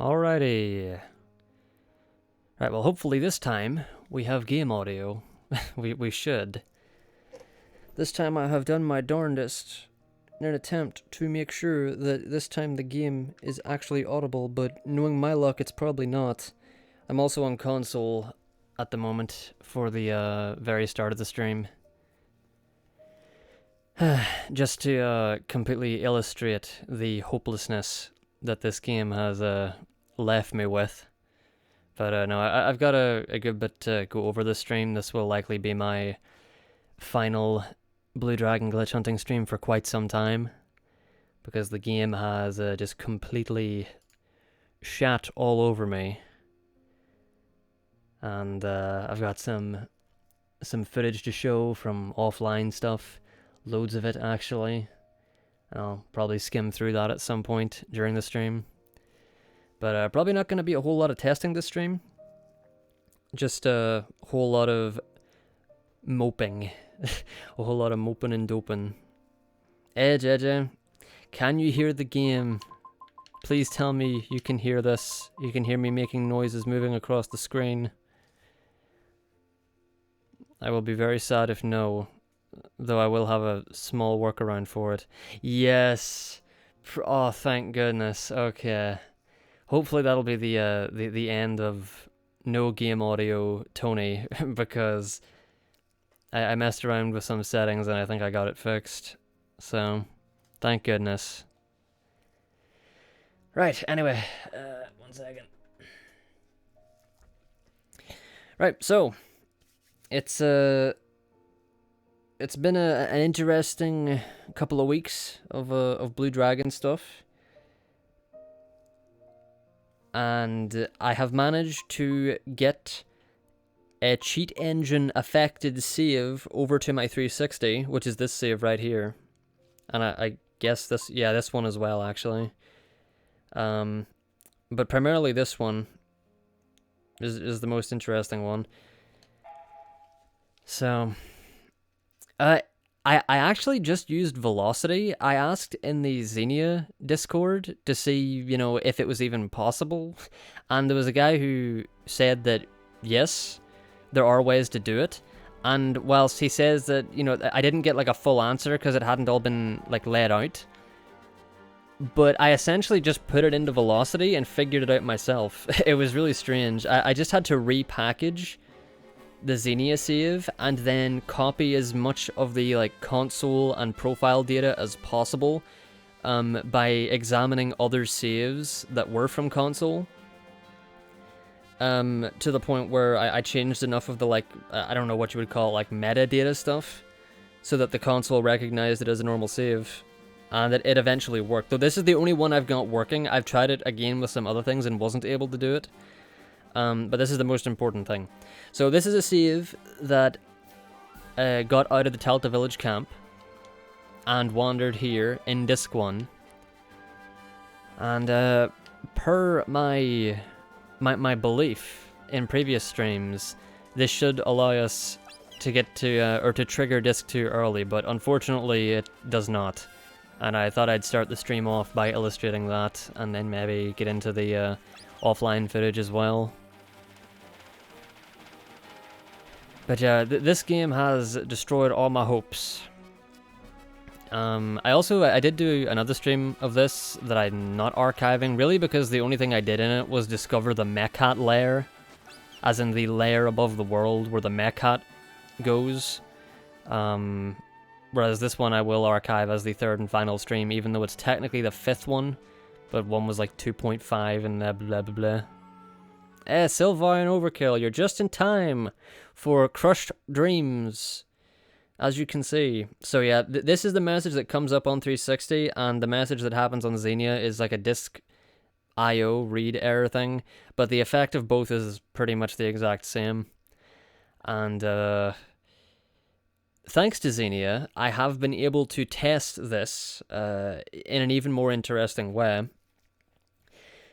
Alrighty. Right, well, hopefully this time we have game audio. we should. This time I have done my darndest in an attempt to make sure that this time the game is actually audible, but knowing my luck, it's probably not. I'm also on console at the moment for the very start of the stream. Just to completely illustrate the hopelessness that this game has left me with. But no, I've got a good bit to go over this stream. This will likely be my final Blue Dragon glitch hunting stream for quite some time, because the game has just completely shat all over me. And I've got some footage to show from offline stuff. Loads of it, actually. I'll probably skim through that at some point during the stream. But probably not going to be a whole lot of testing this stream. Just a whole lot of moping. A whole lot of moping and doping. Edge, can you hear the game? Please tell me you can hear this. You can hear me making noises moving across the screen. I will be very sad if no. Though I will have a small workaround for it. Yes. Oh, thank goodness. Okay. Hopefully that'll be the end of no game audio Tony, because I messed around with some settings and I think I got it fixed. So, thank goodness. Right, anyway, 1 second. Right, so it's been an interesting couple of weeks of Blue Dragon stuff. And I have managed to get a cheat engine affected save over to my 360, which is this save right here. And I guess this one as well, actually. But primarily this one is the most interesting one. So, I actually just used velocity. I asked in the Xenia Discord to see, if it was even possible. And there was a guy who said that, yes, there are ways to do it. And whilst he says that, I didn't get, a full answer because it hadn't all been, laid out. But I essentially just put it into velocity and figured it out myself. It was really strange. I just had to repackage the Xenia save and then copy as much of the console and profile data as possible by examining other saves that were from console, to the point where I changed enough of the I don't know what you would call metadata stuff so that the console recognized it as a normal save, and that it eventually worked. Though this is the only one I've got working. I've tried it again with some other things and wasn't able to do it. But this is the most important thing. So this is a save that got out of the Telta Village camp and wandered here in Disc 1. And per my belief in previous streams, this should allow us to get to, or to trigger Disc 2 early, but unfortunately it does not. And I thought I'd start the stream off by illustrating that, and then maybe get into the offline footage as well. But yeah, this game has destroyed all my hopes. I did do another stream of this that I'm not archiving, really because the only thing I did in it was discover the Mechat layer, as in the layer above the world where the Mechat goes. Whereas this one I will archive as the third and final stream, even though it's technically the 5th one, but one was 2.5 and blah blah blah. Sylvian Overkill, you're just in time for Crushed Dreams, as you can see. So yeah, this is the message that comes up on 360, and the message that happens on Xenia is a disk IO read error thing, but the effect of both is pretty much the exact same. And thanks to Xenia, I have been able to test this in an even more interesting way,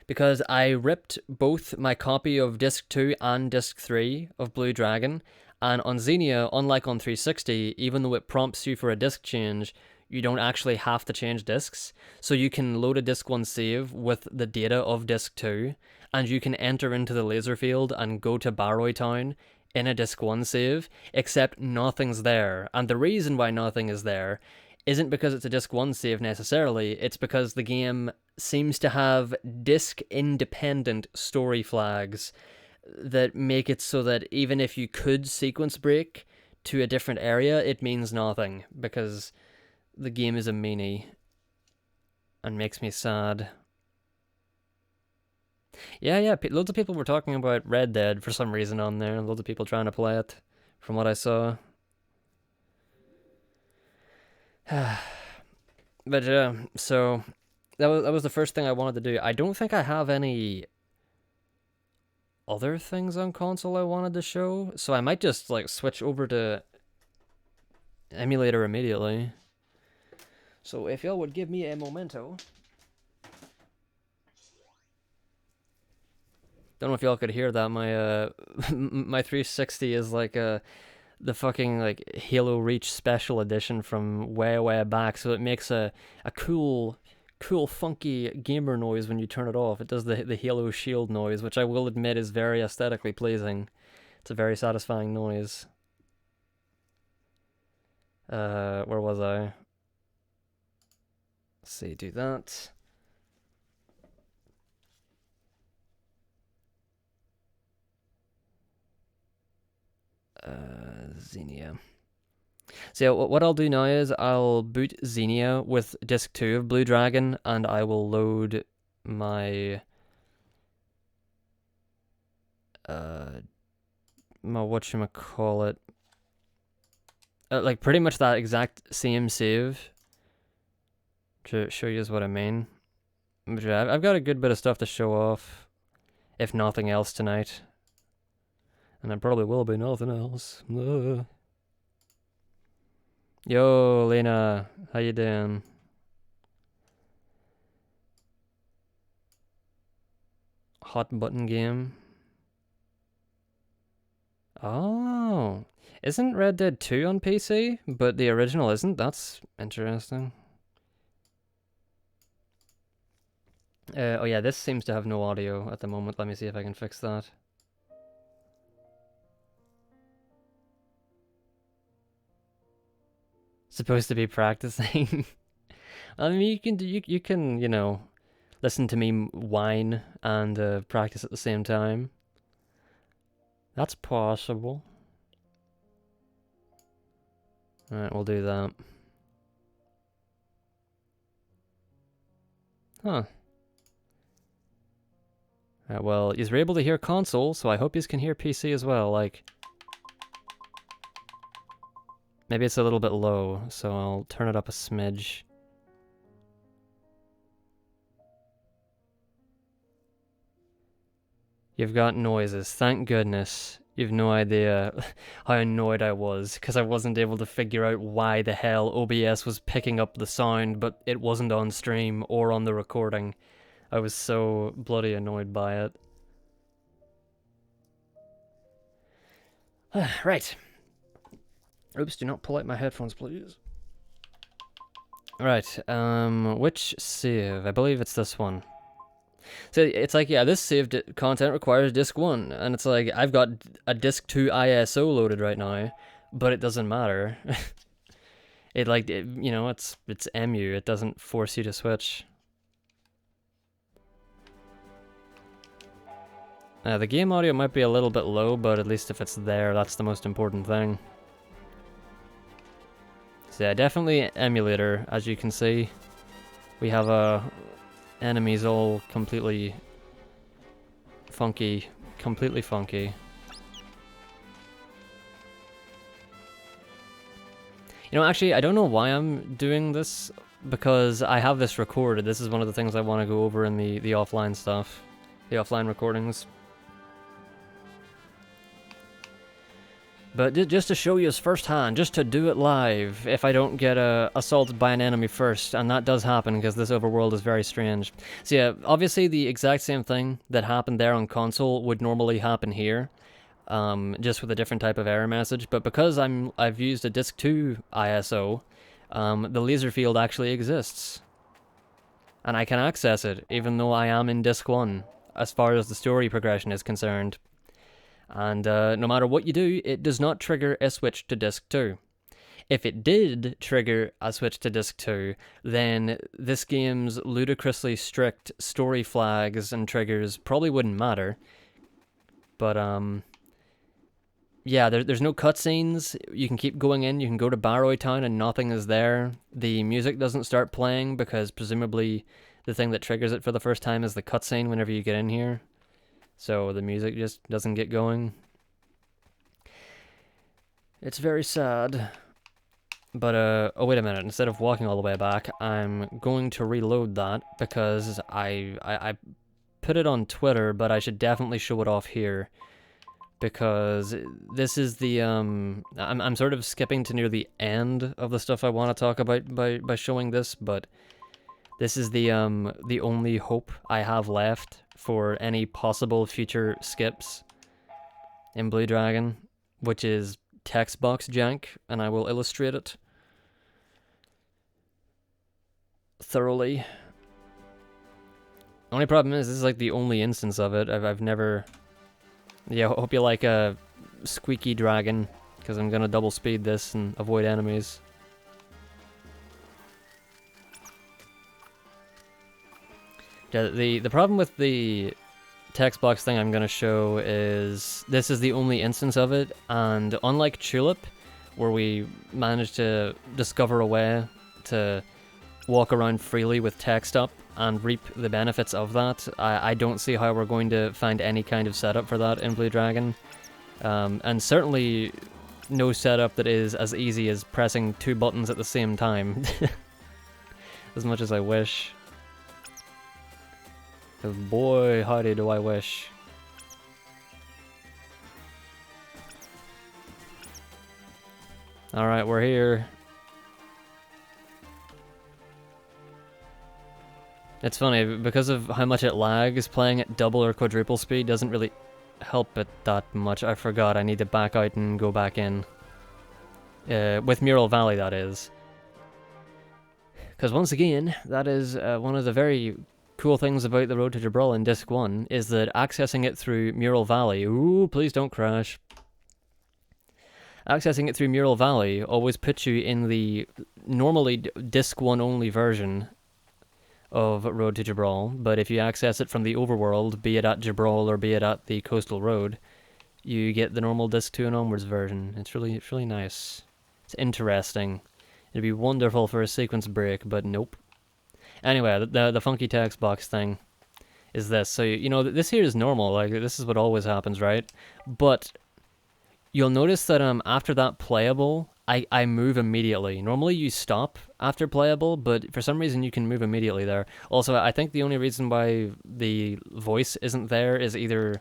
because I ripped both my copy of Disc 2 and Disc 3 of Blue Dragon, and on Xenia, unlike on 360, even though it prompts you for a disc change, you don't actually have to change discs. So you can load a disc 1 save with the data of disc 2, and you can enter into the laser field and go to Barroy Town in a disc 1 save, except nothing's there. And the reason why nothing is there isn't because it's a disc 1 save necessarily, it's because the game seems to have disc independent story flags that make it so that even if you could sequence break to a different area, it means nothing, because the game is a meanie and makes me sad. Yeah, loads of people were talking about Red Dead for some reason on there, loads of people trying to play it, from what I saw. But yeah, so that was the first thing I wanted to do. I don't think I have any other things on console I wanted to show, so I might just like switch over to emulator immediately. So if y'all would give me a momento. Don't know if y'all could hear that. My my 360 is like the fucking like Halo Reach special edition from way back, so it makes a cool funky gamer noise when you turn it off. It does the Halo shield noise, which I will admit is very aesthetically pleasing. It's a very satisfying noise. Where was I? Let's see, do that. Xenia. So yeah, what I'll do now is I'll boot Xenia with disc 2 of Blue Dragon, and I will load my my whatchamacallit, like pretty much that exact same save to show you what I mean. But yeah, I've got a good bit of stuff to show off, if nothing else tonight. And there probably will be nothing else. Yo, Lena, how you doing? Hot button game. Oh, isn't Red Dead 2 on PC, but the original isn't? That's interesting. Oh yeah, this seems to have no audio at the moment. Let me see if I can fix that. Supposed to be practicing. I mean, you can you know, listen to me whine and practice at the same time. That's possible. Alright, we'll do that. Huh. Alright, well, you're able to hear console, so I hope you can hear PC as well, like... Maybe it's a little bit low, so I'll turn it up a smidge. You've got noises, thank goodness. You've no idea how annoyed I was, because I wasn't able to figure out why the hell OBS was picking up the sound, but it wasn't on stream or on the recording. I was so bloody annoyed by it. Right. Oops, do not pull out my headphones, please. Right, which save? I believe it's this one. So it's like, yeah, this saved content requires disc 1, and it's like, I've got a disc 2 ISO loaded right now, but it doesn't matter. You know, it's EMU, it doesn't force you to switch. The game audio might be a little bit low, but at least if it's there, that's the most important thing. So yeah, definitely emulator, as you can see. We have enemies all completely funky. You know, actually, I don't know why I'm doing this, because I have this recorded. This is one of the things I want to go over in the offline stuff. The offline recordings. But just to show you firsthand, just to do it live, if I don't get assaulted by an enemy first, and that does happen because this overworld is very strange. So yeah, obviously the exact same thing that happened there on console would normally happen here, just with a different type of error message. But because I've used a disc 2 ISO, the laser field actually exists. And I can access it, even though I am in Disc 1, as far as the story progression is concerned. And no matter what you do, it does not trigger a switch to Disc 2. If it did trigger a switch to Disc 2, then this game's ludicrously strict story flags and triggers probably wouldn't matter. But, yeah, there's no cutscenes. You can keep going in, you can go to Barrow Town and nothing is there. The music doesn't start playing because presumably the thing that triggers it for the first time is the cutscene whenever you get in here. So the music just doesn't get going. It's very sad. But, oh wait a minute, instead of walking all the way back, I'm going to reload that because I put it on Twitter, but I should definitely show it off here. Because this is the, I'm sort of skipping to near the end of the stuff I want to talk about by showing this, but this is the only hope I have left for any possible future skips in Blue Dragon, which is text box jank, and I will illustrate it thoroughly. Only problem is, this is like the only instance of it. I've never... Yeah, hope you like a squeaky dragon, because I'm gonna double speed this and avoid enemies. Yeah, the problem with the text box thing I'm gonna show is this is the only instance of it, and unlike Tulip, where we managed to discover a way to walk around freely with text up and reap the benefits of that, I don't see how we're going to find any kind of setup for that in Blue Dragon. And certainly no setup that is as easy as pressing 2 buttons at the same time. As much as I wish. 'Cause boy, howdy do I wish. Alright, we're here. It's funny, because of how much it lags, playing at double or quadruple speed doesn't really help it that much. I forgot, I need to back out and go back in. With Mural Valley, that is. Because once again, that is one of the very cool things about the Road to Jabral in Disc 1, is that accessing it through Mural Valley... Ooh, please don't crash. Accessing it through Mural Valley always puts you in the normally Disc 1 only version of Road to Jabral, but if you access it from the overworld, be it at Jabral or be it at the coastal road, you get the normal Disc 2 and onwards version. It's really nice. It's interesting. It'd be wonderful for a sequence break, but nope. Anyway, the funky text box thing is this. So, you know, this here is normal, like, this is what always happens, right? But you'll notice that after that playable, I move immediately. Normally you stop after playable, but for some reason you can move immediately there. Also, I think the only reason why the voice isn't there is either...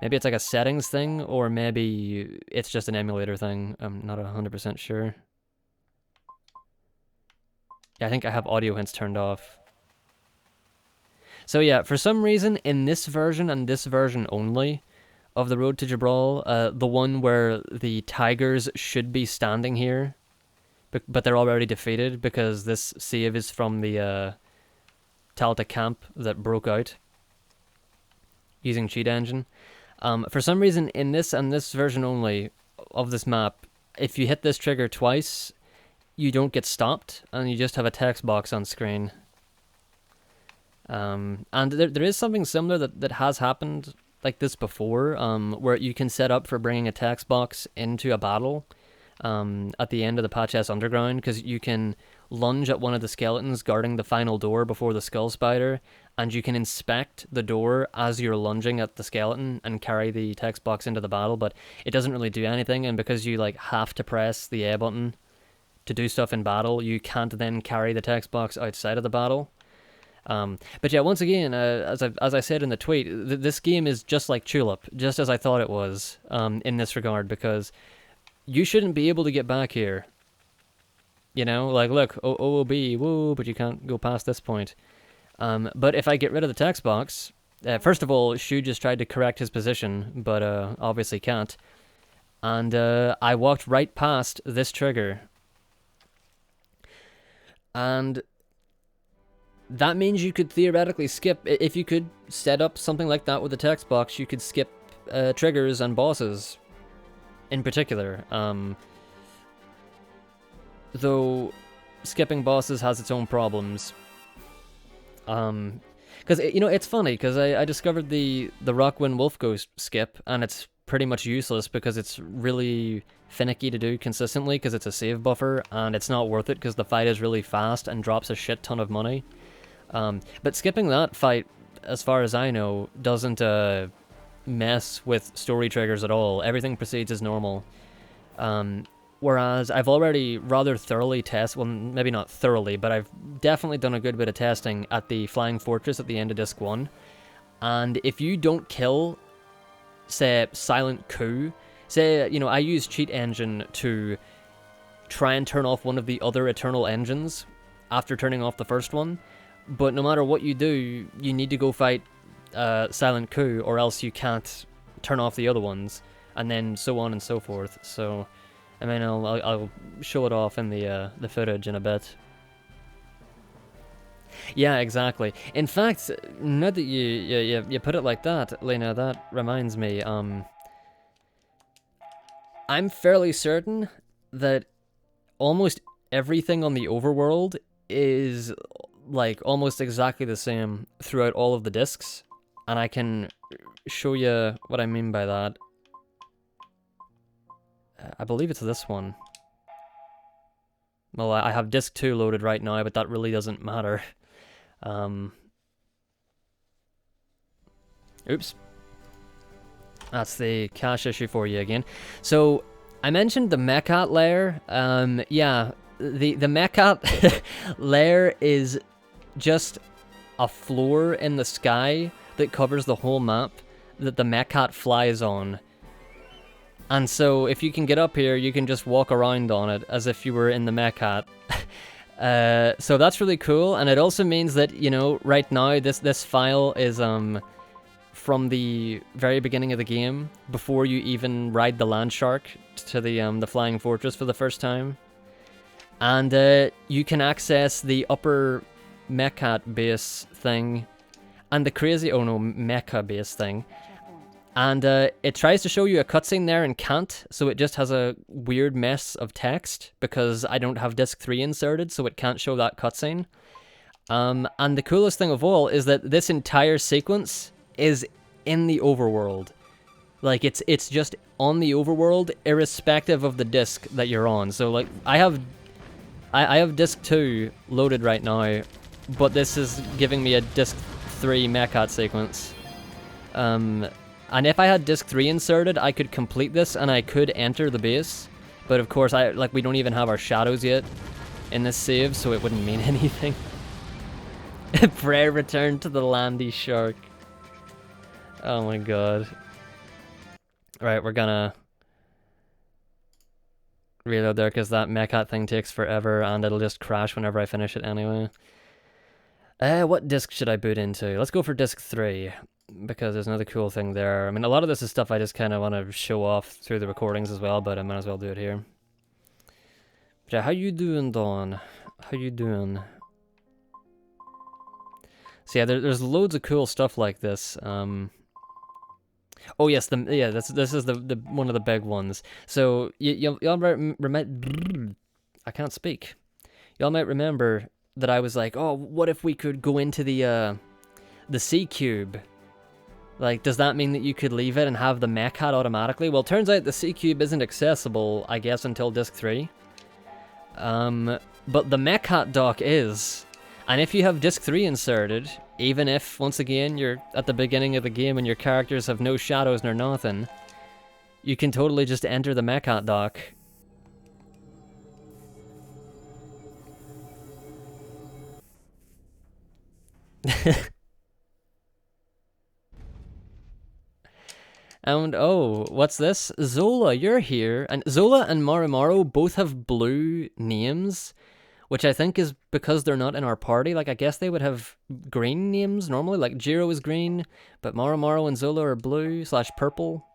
Maybe it's like a settings thing, or maybe it's just an emulator thing. I'm not 100% sure. Yeah, I think I have audio hints turned off. So yeah, for some reason, in this version and this version only of the Road to Jabral, the one where the tigers should be standing here, but they're already defeated because this save is from the Talta camp that broke out using Cheat Engine. For some reason, in this and this version only of this map, if you hit this trigger twice, you don't get stopped, and you just have a text box on screen. And there is something similar that has happened like this before, where you can set up for bringing a text box into a battle at the end of the Patch S Underground, because you can lunge at one of the skeletons guarding the final door before the Skull Spider, and you can inspect the door as you're lunging at the skeleton and carry the text box into the battle, but it doesn't really do anything, and because you like have to press the A button to do stuff in battle, you can't then carry the text box outside of the battle. But yeah, once again, as I said in the tweet, this game is just like Tulip, just as I thought it was, in this regard, because you shouldn't be able to get back here. You know, like, look, OOB, woo, but you can't go past this point. But if I get rid of the text box, first of all, Shu just tried to correct his position, but obviously can't. And I walked right past this trigger. And that means you could theoretically skip, if you could set up something like that with the text box, you could skip triggers and bosses in particular. Though skipping bosses has its own problems. Because, you know, it's funny, because I discovered the Rockwind Wolf Ghost skip, and it's pretty much useless because it's really finicky to do consistently because it's a save buffer, and it's not worth it because the fight is really fast and drops a shit ton of money. But skipping that fight, as far as I know, doesn't mess with story triggers at all. Everything proceeds as normal. Whereas I've already rather thoroughly tested, well, maybe not thoroughly, but I've definitely done a good bit of testing at the Flying Fortress at the end of Disc 1. And if you don't kill, say, Silent Coup, say, you know, I use Cheat Engine to try and turn off one of the other Eternal Engines after turning off the first one, but no matter what you do, you need to go fight Silent Coup, or else you can't turn off the other ones, and then so on and so forth. So, I mean, I'll show it off in the footage in a bit. Yeah, exactly. In fact, now that you put it like that, Lena, that reminds me. I'm fairly certain that almost everything on the overworld is like almost exactly the same throughout all of the discs, and I can show you what I mean by that. I believe it's this one. Well, I have disc 2 loaded right now, but that really doesn't matter. Oops. That's the cache issue for you again. So, I mentioned the Mechat layer. Yeah, the Mechat layer is just a floor in the sky that covers the whole map that the Mechat flies on. And so, if you can get up here, you can just walk around on it as if you were in the Mechat. So that's really cool, and it also means that, you know, right now, this file is, from the very beginning of the game, before you even ride the Land Shark to the Flying Fortress for the first time. And, you can access the upper Mechat base thing, and the crazy, oh no, Mecha base thing. And it tries to show you a cutscene there and can't, so it just has a weird mess of text because I don't have disc 3 inserted, so it can't show that cutscene. And the coolest thing of all is that this entire sequence is in the overworld. Like, it's just on the overworld, irrespective of the disc that you're on. So, like, I have disc 2 loaded right now, but this is giving me a disc 3 Mechat sequence. And if I had disc 3 inserted, I could complete this and I could enter the base. But of course, we don't even have our shadows yet in this save, so it wouldn't mean anything. Pray return to the Landy Shark. Oh my god. Right, we're gonna reload there because that Mechat thing takes forever and it'll just crash whenever I finish it anyway. What disc should I boot into? Let's go for disc 3. Because there's another cool thing there. I mean, a lot of this is stuff I just kind of want to show off through the recordings as well, but I might as well do it here. But yeah, how you doing, Dawn? How you doing? So yeah, there's loads of cool stuff like this. Oh yes, this is the one of the big ones. So y'all remember? I can't speak. Y'all might remember that I was like, oh, what if we could go into the C cube? Like, does that mean that you could leave it and have the Mechat automatically? Well, turns out the C-Cube isn't accessible, I guess, until Disc 3. But the Mechat dock is. And if you have Disc 3 inserted, even if, once again, you're at the beginning of the game and your characters have no shadows nor nothing, you can totally just enter the Mechat dock. And oh, what's this? Zola, you're here. And Zola and Marimaro both have blue names, which I think is because they're not in our party. Like, I guess they would have green names normally. Like, Jiro is green, but Marimaro and Zola are blue / purple.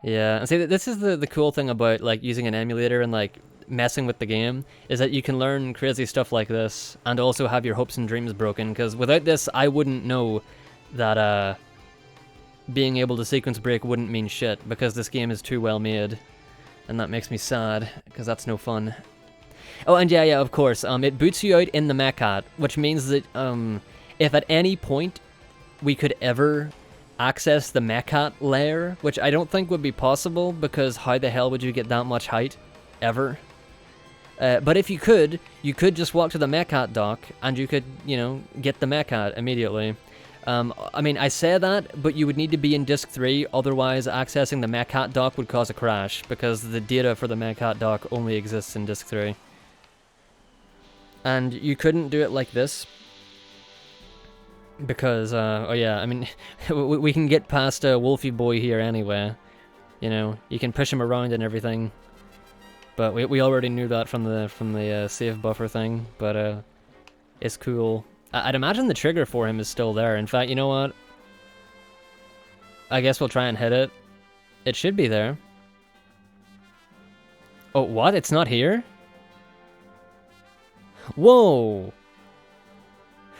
Yeah, and see, this is the cool thing about like using an emulator and like messing with the game is that you can learn crazy stuff like this and also have your hopes and dreams broken. Because without this, I wouldn't know that being able to sequence break wouldn't mean shit because this game is too well made, and that makes me sad because that's no fun. Oh, and yeah, of course, it boots you out in the Mechat, which means that if at any point we could ever access the Mechat layer, which I don't think would be possible because how the hell would you get that much height ever? But if you could just walk to the Mechat dock and you could, you know, get the Mechat immediately. I mean, I say that, but you would need to be in Disc 3, otherwise accessing the Mechat dock would cause a crash because the data for the Mechat dock only exists in Disc 3. And you couldn't do it like this because, oh yeah, I mean, we can get past Wolfie Boy here anyway. You know, you can push him around and everything. But we already knew that from the save buffer thing, but it's cool. I'd imagine the trigger for him is still there. In fact, you know what? I guess we'll try and hit it. It should be there. Oh, what? It's not here? Whoa!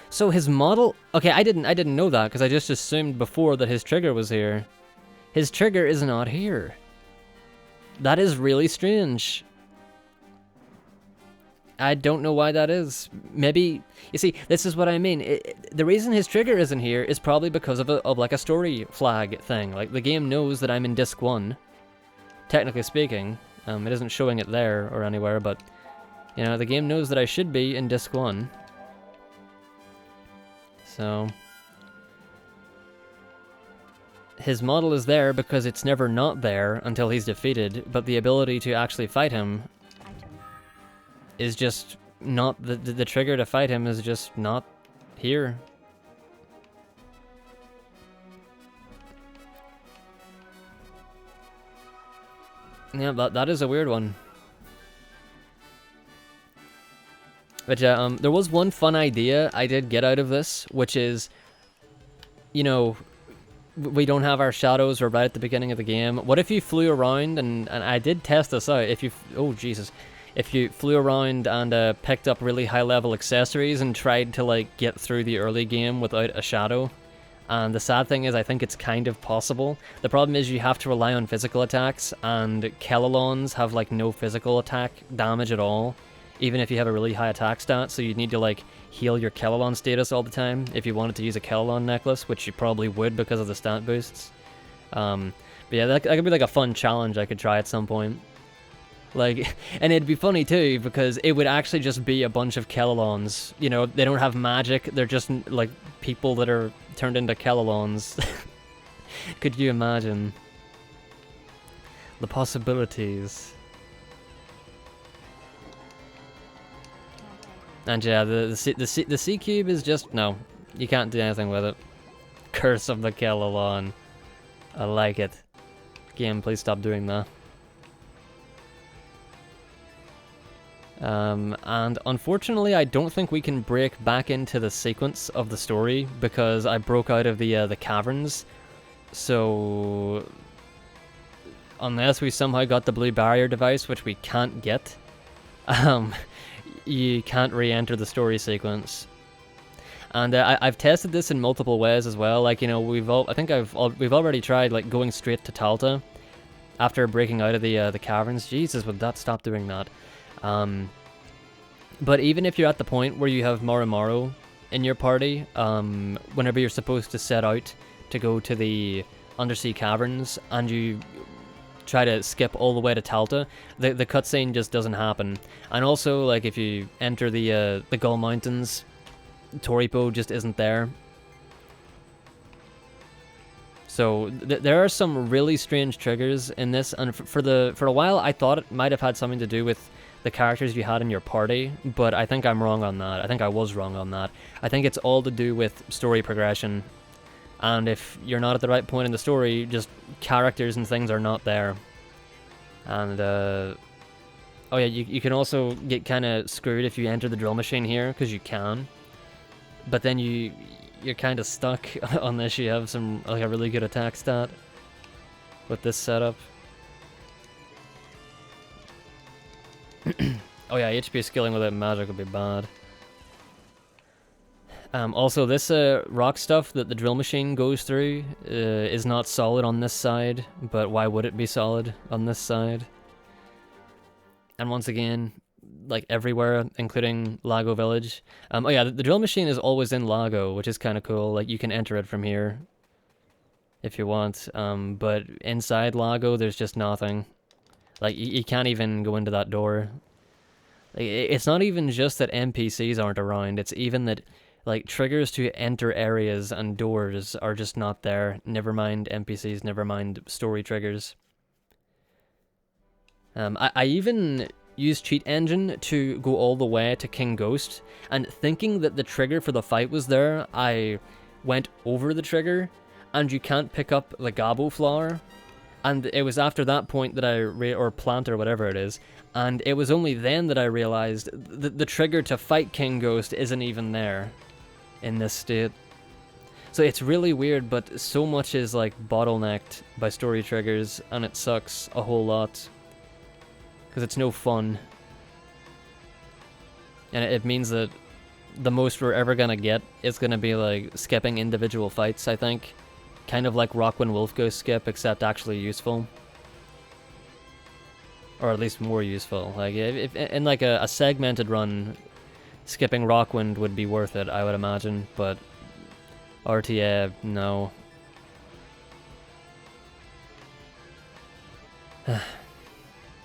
So his model... Okay, I didn't know that, because I just assumed before that his trigger was here. His trigger is not here. That is really strange. I don't know why that is. Maybe... You see, this is what I mean. The reason his trigger isn't here is probably because of like a story flag thing. Like, the game knows that I'm in Disc 1. Technically speaking. It isn't showing it there or anywhere, but... You know, the game knows that I should be in Disc 1. So... His model is there because it's never not there until he's defeated, but the ability to actually fight him is just not... The trigger to fight him is just not here. Yeah, that is a weird one. But yeah, there was one fun idea I did get out of this, which is, you know, we don't have our shadows, we're right at the beginning of the game. What if you flew around, and I did test this out, if you, oh Jesus, if you flew around and picked up really high level accessories and tried to like get through the early game without a shadow. And the sad thing is, I think it's kind of possible. The problem is you have to rely on physical attacks, and Kelolons have like no physical attack damage at all, even if you have a really high attack stat, so you'd need to like heal your Kelolon status all the time if you wanted to use a Kelolon necklace, which you probably would because of the stat boosts. But yeah, that could be like a fun challenge I could try at some point. Like, and it'd be funny too, because it would actually just be a bunch of Kelolons. You know, they don't have magic, they're just like people that are turned into Kelolons. Could you imagine? The possibilities. And yeah, the C cube is just, no, you can't do anything with it. Curse of the Kelolon. I like it. Game, please stop doing that. And unfortunately, I don't think we can break back into the sequence of the story because I broke out of the caverns. So unless we somehow got the blue barrier device, which we can't get, you can't re-enter the story sequence. And I've tested this in multiple ways as well. Like, you know, we've already tried like going straight to Talta after breaking out of the caverns. Jesus, would that stop doing that? But even if you're at the point where you have Marumaru in your party, whenever you're supposed to set out to go to the undersea caverns and you try to skip all the way to Talta, the cutscene just doesn't happen. And also, like, if you enter the Gull Mountains, Toripo just isn't there. So there are some really strange triggers in this, and for a while I thought it might have had something to do with the characters you had in your party, but I think I'm wrong on that. I think I was wrong on that. I think it's all to do with story progression, and if you're not at the right point in the story, just characters and things are not there. And oh yeah, you can also get kind of screwed if you enter the drill machine here, because you can, but then you're kind of stuck unless you have some like a really good attack stat. with this setup. Oh yeah, HP skilling without magic would be bad. Also, this rock stuff that the drill machine goes through is not solid on this side, but why would it be solid on this side? And once again, like everywhere, including Lago Village. Oh yeah, the drill machine is always in Lago, which is kind of cool. Like, you can enter it from here if you want, but inside Lago, there's just nothing. Like, you can't even go into that door. Like, it's not even just that NPCs aren't around, it's even that, like, triggers to enter areas and doors are just not there. Never mind NPCs, never mind story triggers. I even used Cheat Engine to go all the way to King Ghost, and thinking that the trigger for the fight was there, I went over the trigger, and you can't pick up the Gabo flower. And it was after that point that or plant or whatever it is, and it was only then that I realized that the trigger to fight King Ghost isn't even there in this state. So it's really weird, but so much is like bottlenecked by story triggers, and it sucks a whole lot. Because it's no fun. And it means that the most we're ever gonna get is gonna be like skipping individual fights, I think. Kind of like Rockwind Wolfghost skip, except actually useful. Or at least more useful. Like, if in like a segmented run, skipping Rockwind would be worth it, I would imagine, but RTA, no.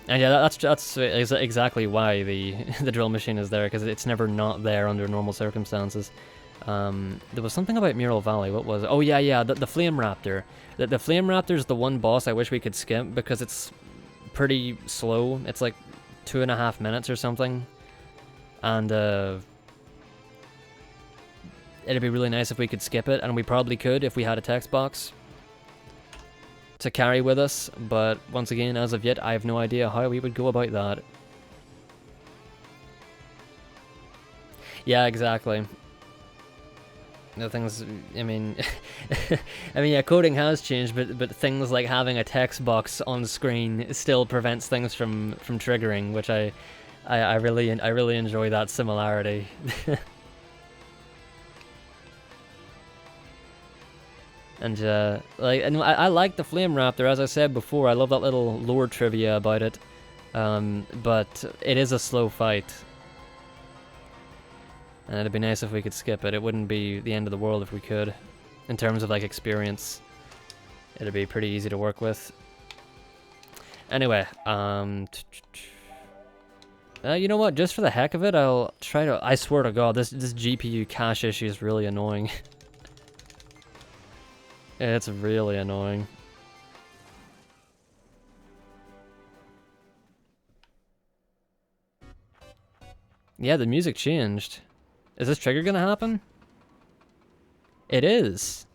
And yeah, that's exactly why the drill machine is there, because it's never not there under normal circumstances. There was something about Mural Valley. What was it? Oh yeah, the Flame Raptor. The Flame Raptor is the one boss I wish we could skip because it's pretty slow. It's like 2.5 minutes or something, and it'd be really nice if we could skip it, and we probably could if we had a text box to carry with us, but once again, as of yet, I have no idea how we would go about that. Yeah, exactly. No things, I mean, yeah, coding has changed, but things like having a text box on screen still prevents things from triggering, which I really enjoy that similarity. And I like the Flame Raptor, as I said before. I love that little lore trivia about it, but it is a slow fight, and it'd be nice if we could skip it. It wouldn't be the end of the world if we could. In terms of like experience, it'd be pretty easy to work with. Anyway, you know what? Just for the heck of it, I'll try to. I swear to God, this GPU cache issue is really annoying. It's really annoying. Yeah, the music changed. Is this trigger gonna happen? It is.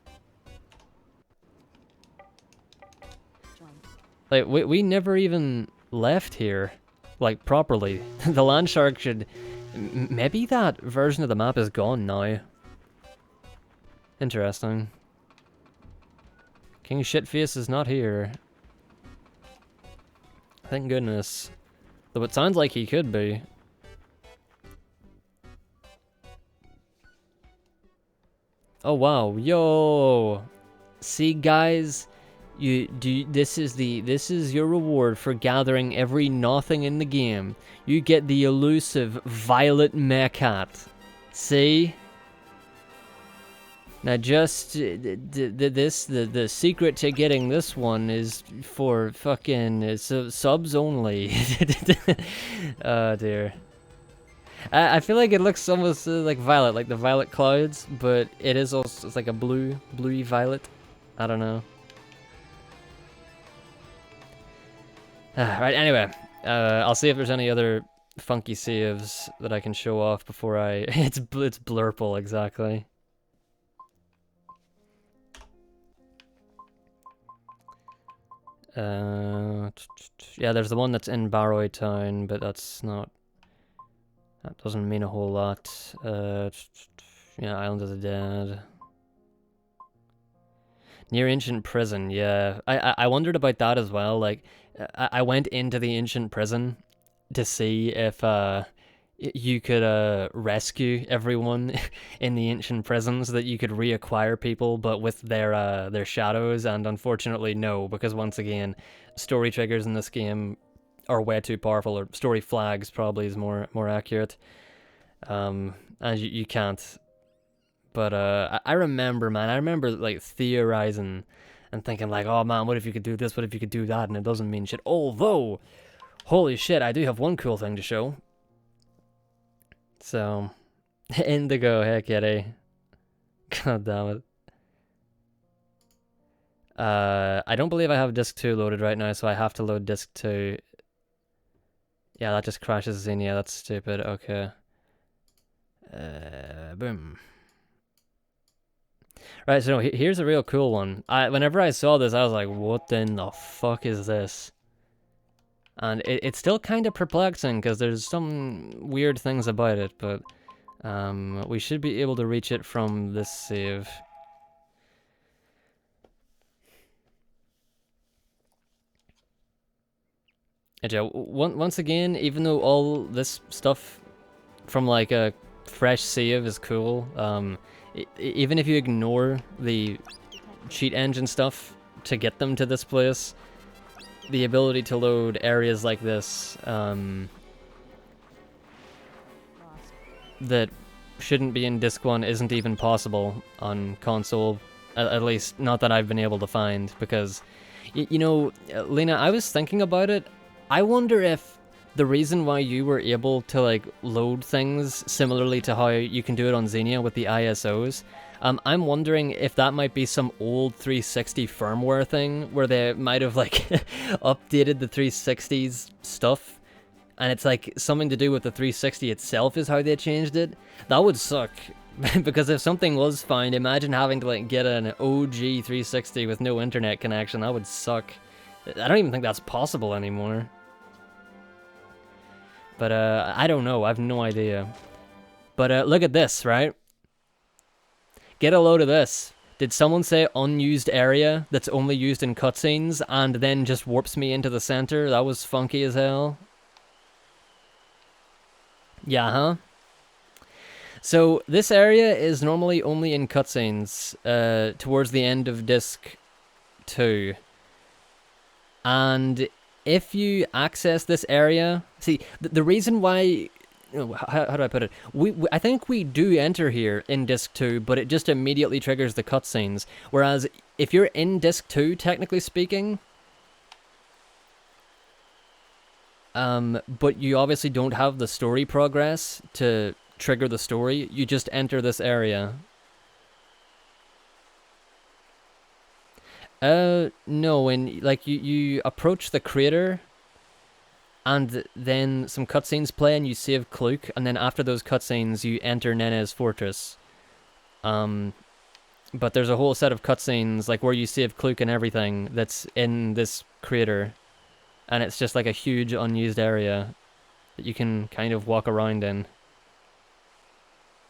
Like, we never even left here, like, properly. The land shark should... Maybe that version of the map is gone now. Interesting. King Shitface is not here. Thank goodness. Though it sounds like he could be. Oh wow, yo! See guys, this is your reward for gathering every nothing in the game. You get the elusive Violet Meerkat. See? Now just, the secret to getting this one is for fucking subs only. Oh dear. I feel like it looks almost like violet, like the violet clouds, but it is also, it's like a bluey violet. I don't know. Right, anyway, I'll see if there's any other funky saves that I can show off before I... It's blurple, exactly. Yeah, there's the one that's in Barrow Town, but that's not... That doesn't mean a whole lot. Yeah, Island of the Dead. Near ancient prison, yeah. I wondered about that as well. Like, I went into the ancient prison to see if you could rescue everyone in the ancient prison so that you could reacquire people, but with their shadows. And unfortunately, no, because once again, story triggers in this game are way too powerful, or story flags probably is more accurate. And you can't. But I remember, man, I remember like theorizing and thinking like, oh man, what if you could do this? What if you could do that? And it doesn't mean shit. Although, holy shit, I do have one cool thing to show. So, Indigo, hey kitty. God damn it. I don't believe I have disc 2 loaded right now, so I have to load disc 2. Yeah, that just crashes in. Yeah, that's stupid. Okay. Boom. Right, so here's a real cool one. Whenever I saw this, I was like, what in the fuck is this? And it's still kind of perplexing, because there's some weird things about it, but we should be able to reach it from this save. And yeah, once again, even though all this stuff from like a fresh save is cool, even if you ignore the cheat engine stuff to get them to this place, the ability to load areas like this that shouldn't be in disc 1 isn't even possible on console, at least not that I've been able to find, because you know, Lena, I was thinking about it. I wonder if the reason why you were able to like load things similarly to how you can do it on Xenia with the ISOs, I'm wondering if that might be some old 360 firmware thing where they might have like updated the 360's stuff, and it's like something to do with the 360 itself is how they changed it. That would suck. Because if something was found, imagine having to like get an OG 360 with no internet connection. That would suck. I don't even think that's possible anymore. But I don't know, I have no idea. But look at this, right? Get a load of this. Did someone say unused area that's only used in cutscenes and then just warps me into the center? That was funky as hell. Yeah, huh? So this area is normally only in cutscenes towards the end of disc 2. And if you access this area, see, the reason why, how do I put it? I think we do enter here in disc 2, but it just immediately triggers the cutscenes. Whereas if you're in disc 2, technically speaking, but you obviously don't have the story progress to trigger the story, you just enter this area. No, when like you approach the crater, and then some cutscenes play, and you save Kluk, and then after those cutscenes, you enter Nene's fortress. But there's a whole set of cutscenes, like where you save Kluk and everything, that's in this crater, and it's just like a huge unused area that you can kind of walk around in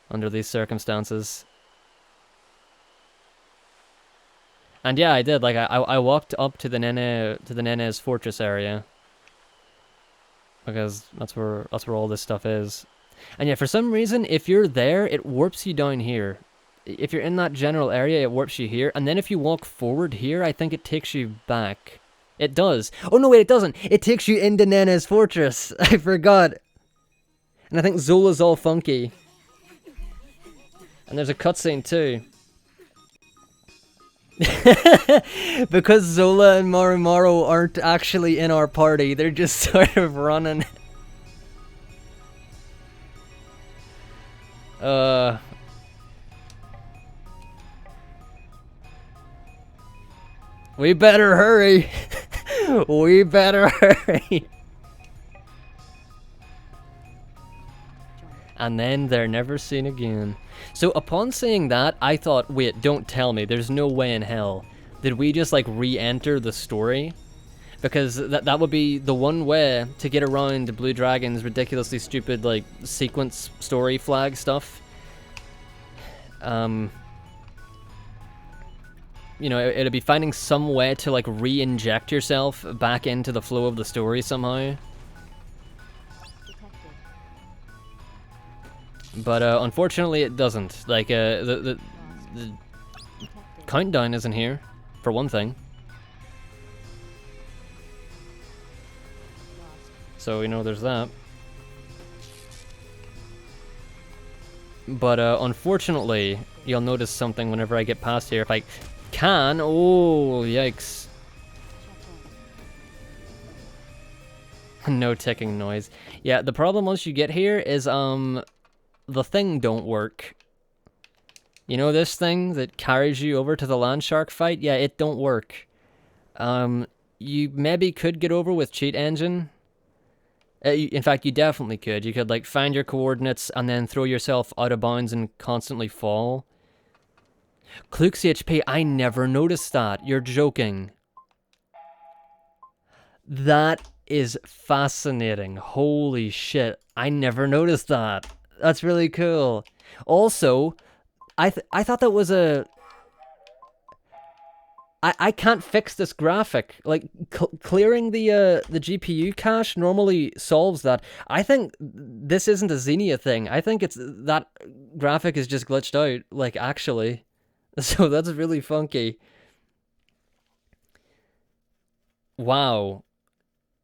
under these circumstances. And yeah, I did. Like I walked up to the Nene's fortress area, because that's where all this stuff is. And yeah, for some reason, if you're there, it warps you down here. If you're in that general area, it warps you here. And then if you walk forward here, I think it takes you back. It does. Oh no, wait, it doesn't. It takes you into Nene's fortress. I forgot. And I think Zola's all funky. And there's a cutscene too. Because Zola and Marumaru aren't actually in our party, they're just sort of running. We better hurry. We better hurry. And then they're never seen again. So upon saying that, I thought, wait, don't tell me, there's no way in hell. Did we just like re-enter the story? Because that would be the one way to get around Blue Dragon's ridiculously stupid like sequence story flag stuff. you know, it'll be finding some way to like re-inject yourself back into the flow of the story somehow. But unfortunately, it doesn't. Like the countdown isn't here, for one thing. So you know, there's that. But unfortunately, you'll notice something whenever I get past here. If I can, oh yikes! No ticking noise. Yeah, the problem once you get here is the thing don't work. You know this thing that carries you over to the land shark fight? Yeah, it don't work. You maybe could get over with cheat engine. In fact, you definitely could. You could like find your coordinates and then throw yourself out of bounds and constantly fall. Kluk's HP, I never noticed that. You're joking. That is fascinating. Holy shit. I never noticed that. That's really cool. Also, I thought that was a... I can't fix this graphic. Like, clearing the GPU cache normally solves that. I think this isn't a Xenia thing. I think it's that graphic is just glitched out, like, actually. So that's really funky. Wow.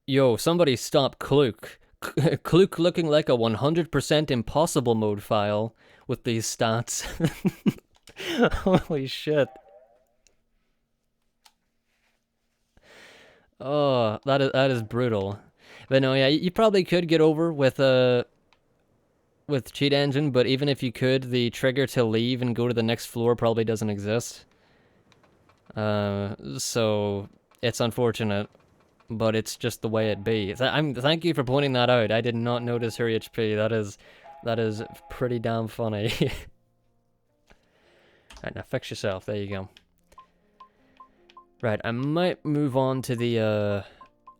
Yo, somebody stop Kluk. Kluk looking like a 100% impossible mode file with these stats. Holy shit. Oh, that is brutal. But no, yeah, you probably could get over with cheat engine, but even if you could, the trigger to leave and go to the next floor probably doesn't exist. So it's unfortunate, but it's just the way it be. Thank you for pointing that out. I did not notice her HP. That is pretty damn funny. Alright, now fix yourself. There you go. Right, I might move on to the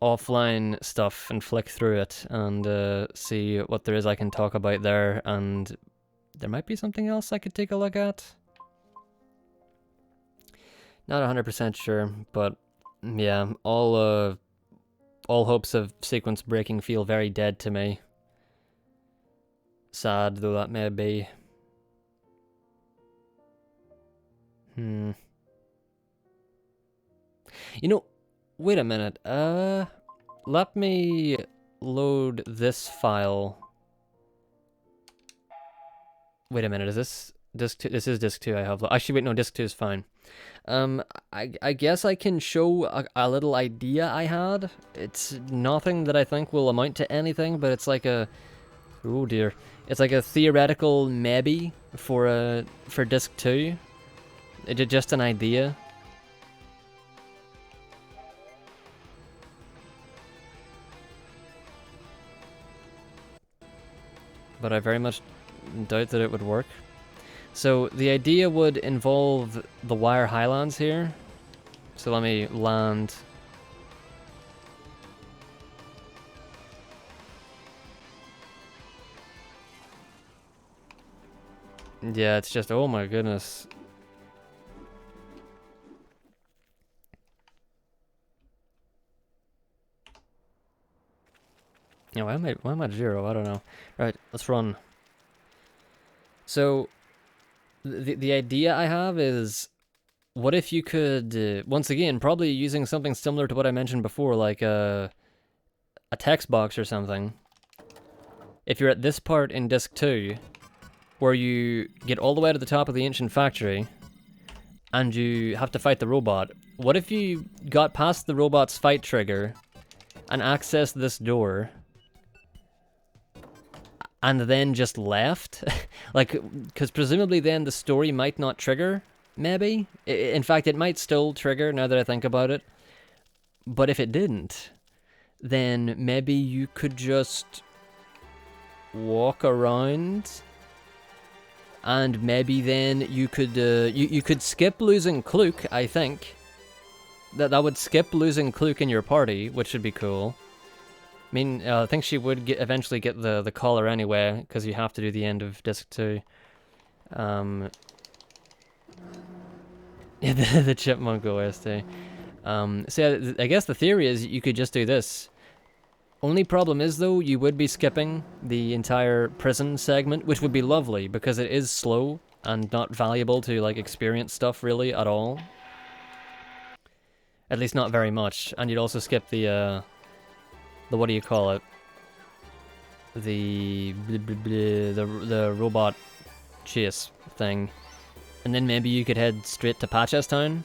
offline stuff and flick through it and see what there is I can talk about there, and there might be something else I could take a look at. Not 100% sure, but yeah, all hopes of sequence breaking feel very dead to me. Sad though that may be. You know, wait a minute. Let me load this file. Wait a minute, is this disk 2? This is disk 2 I have. Actually, wait, no, disk 2 is fine. I guess I can show a little idea I had. It's nothing that I think will amount to anything, but it's like a... Oh dear. It's like a theoretical maybe for disk 2. It's just an idea. But I very much doubt that it would work. So the idea would involve the wire highlands here. So let me land. Yeah, it's just, oh my goodness. Yeah, why am I at 0? I don't know. Right, let's run. So, the idea I have is, what if you could, once again, probably using something similar to what I mentioned before, like a text box or something. If you're at this part in Disc 2, where you get all the way to the top of the ancient factory, and you have to fight the robot, what if you got past the robot's fight trigger, and accessed this door, and then just left? Like, because presumably then the story might not trigger, maybe? In fact, it might still trigger now that I think about it. But if it didn't, then maybe you could just walk around, and maybe then you could you could skip losing Kluk, I think. That would skip losing Kluk in your party, which would be cool. I mean, I think she would eventually get the collar anyway, because you have to do the end of Disc 2. The chipmunk OST. So yeah, I guess the theory is you could just do this. Only problem is, though, you would be skipping the entire prison segment, which would be lovely, because it is slow and not valuable to, like, experience stuff, really, at all. At least not very much. And you'd also skip the what do you call it? The robot chase thing. And then maybe you could head straight to Patchestown.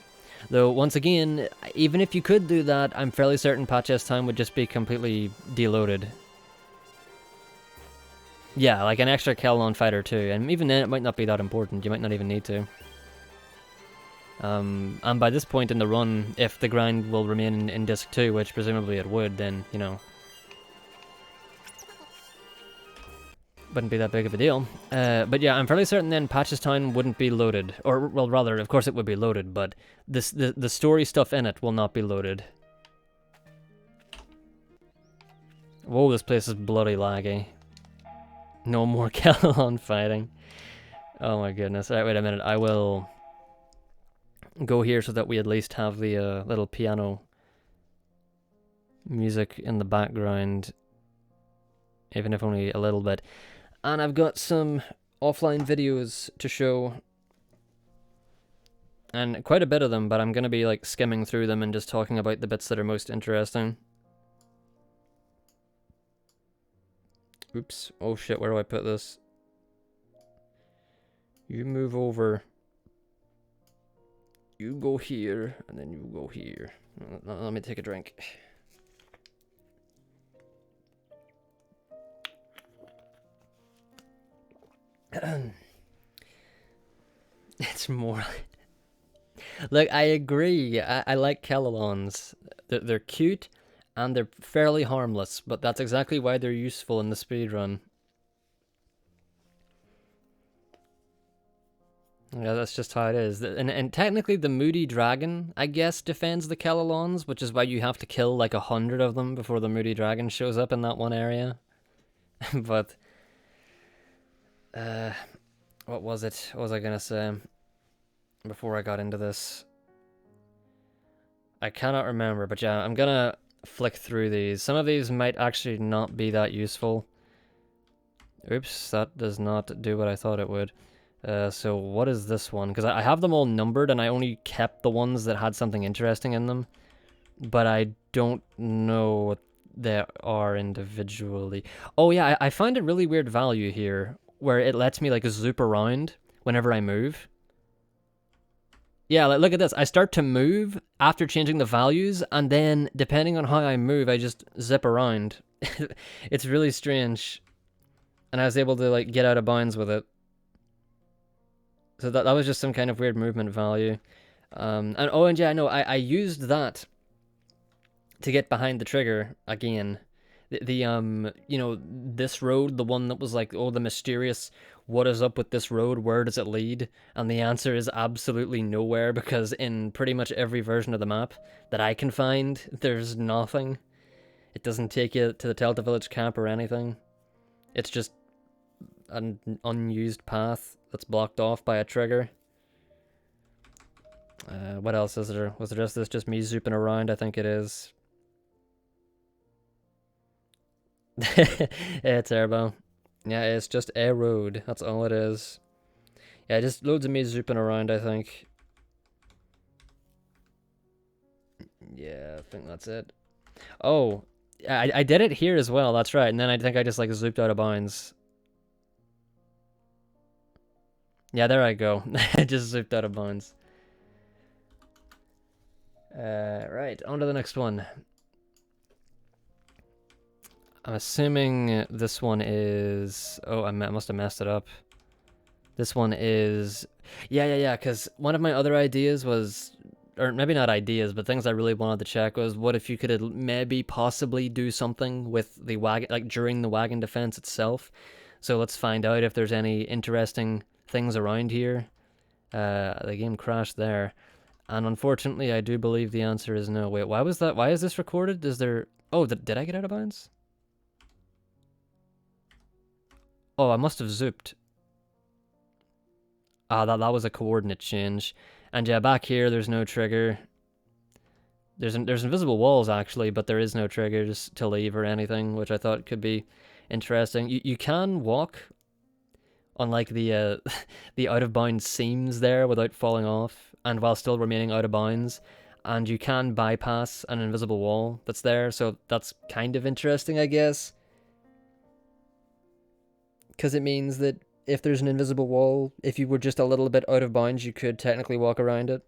Though, once again, even if you could do that, I'm fairly certain Patchestown would just be completely deloaded. Yeah, like an extra Kelolon fighter too, and even then it might not be that important, you might not even need to. And by this point in the run, if the grind will remain in Disc 2, which presumably it would, then, you know, wouldn't be that big of a deal. But yeah, I'm fairly certain then Patchestown wouldn't be loaded. Or, well, rather, of course it would be loaded, but the story stuff in it will not be loaded. Whoa, this place is bloody laggy. No more Kelolon fighting. Oh my goodness. Alright, wait a minute. I will go here so that we at least have the little piano music in the background. Even if only a little bit. And I've got some offline videos to show. And quite a bit of them, but I'm going to be like skimming through them and just talking about the bits that are most interesting. Oops. Oh shit, where do I put this? You move over. You go here, and then you go here. Let me take a drink. It's more... Like, I agree. I like Kelolons. They're cute, and they're fairly harmless, but that's exactly why they're useful in the speedrun. Yeah, that's just how it is. And technically the Moody Dragon, I guess, defends the Kelolons, which is why you have to kill like 100 of them before the Moody Dragon shows up in that one area. But... what was it? What was I gonna say before I got into this? I cannot remember, but yeah, I'm gonna flick through these. Some of these might actually not be that useful. Oops, that does not do what I thought it would. So what is this one? Because I have them all numbered, and I only kept the ones that had something interesting in them. But I don't know what they are individually. Oh yeah, I find a really weird value here, where it lets me like zoop around whenever I move. Yeah, like, look at this. I start to move after changing the values, and then depending on how I move, I just zip around. It's really strange. And I was able to like get out of bounds with it. So that was just some kind of weird movement value. And oh, and yeah, no, I used that to get behind the trigger again. The you know, this road, the one that was like, oh, the mysterious, what is up with this road? Where does it lead? And the answer is absolutely nowhere, because in pretty much every version of the map that I can find, there's nothing. It doesn't take you to the Delta Village camp or anything. It's just an unused path that's blocked off by a trigger. What else is there? Was there just me zooping around? I think it is. It's Airbow. Yeah, it's just a road. That's all it is. Yeah, just loads of me zooping around, I think. Yeah, I think that's it. Oh, I did it here as well, that's right. And then I think I just like zooped out of bounds. Yeah, there I go. I just zooped out of bounds. Right, on to the next one. I'm assuming this one is... Oh, I must have messed it up. This one is... Yeah, because one of my other ideas was... Or maybe not ideas, but things I really wanted to check was, what if you could maybe possibly do something with the wagon, like during the Wagon Defence itself. So let's find out if there's any interesting things around here. The game crashed there. And unfortunately, I do believe the answer is no. Wait, why was that? Why is this recorded? Is there... Oh, did I get out of bounds? Oh, I must have zooped. Ah, that was a coordinate change. And yeah, back here, there's no trigger. There's invisible walls, actually, but there is no triggers to leave or anything, which I thought could be interesting. You can walk on, like, the the out-of-bounds seams there without falling off, and while still remaining out of bounds. And you can bypass an invisible wall that's there, so that's kind of interesting, I guess. Because it means that if there's an invisible wall, if you were just a little bit out of bounds, you could technically walk around it.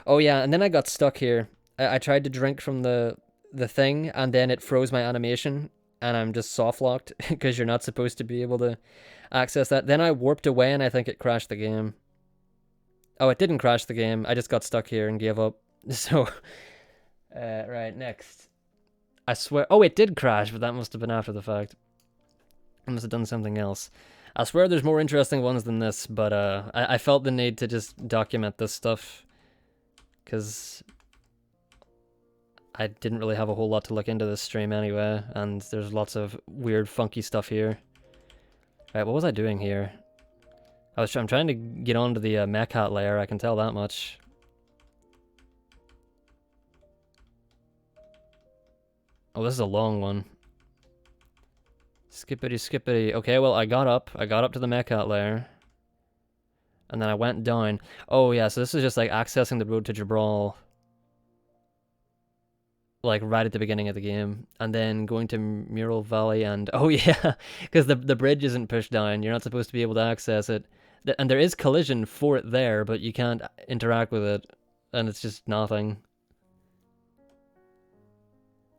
Oh yeah, and then I got stuck here. I tried to drink from the thing, and then it froze my animation, and I'm just soft locked because you're not supposed to be able to access that. Then I warped away, and I think it crashed the game. Oh, it didn't crash the game. I just got stuck here and gave up. So, right, next. I swear. Oh, it did crash, but that must have been after the fact. I must have done something else. I swear there's more interesting ones than this, but I felt the need to just document this stuff because I didn't really have a whole lot to look into this stream anyway, and there's lots of weird, funky stuff here. Right, what was I doing here? I'm trying to get onto the mech hat layer, I can tell that much. Oh, this is a long one. Skippity skippity. Okay, well, I got up to the mech hat layer. And then I went down. Oh yeah, so this is just like accessing the road to Jabral. Like right at the beginning of the game. And then going to Mural Valley and... Oh yeah, because the bridge isn't pushed down. You're not supposed to be able to access it. And there is collision for it there, but you can't interact with it. And it's just nothing.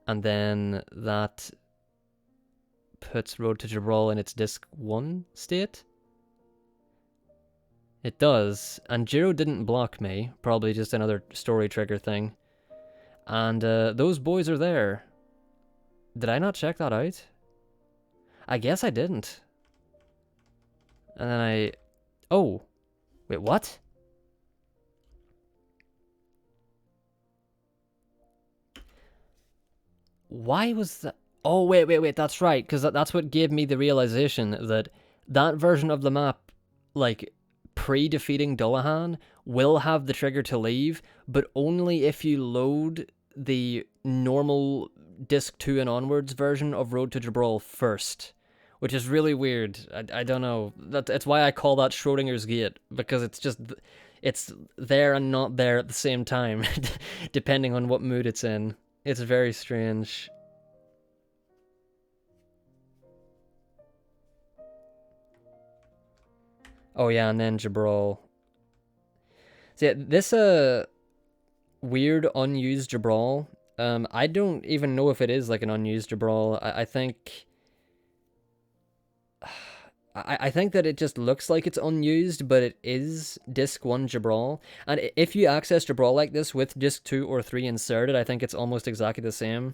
And then that puts Road to Jabral in its Disc 1 state. It does. And Jiro didn't block me. Probably just another story trigger thing. And those boys are there. Did I not check that out? I guess I didn't. And then I... Oh. Wait, what? Why was that? Oh, wait, that's right, because that's what gave me the realization that that version of the map, like, pre-defeating Dullahan, will have the trigger to leave, but only if you load the normal Disc 2 and onwards version of Road to Jabral first, which is really weird. I don't know. It's why I call that Schrodinger's Gate, because it's just... It's there and not there at the same time, depending on what mood it's in. It's very strange. Oh yeah, and then Jabral. So yeah, this weird unused Jabral. I don't even know if it is like an unused Jabral. I think I think that it just looks like it's unused, but it is Disc 1 Jabral. And if you access Jabral like this with Disc 2 or 3 inserted, I think it's almost exactly the same.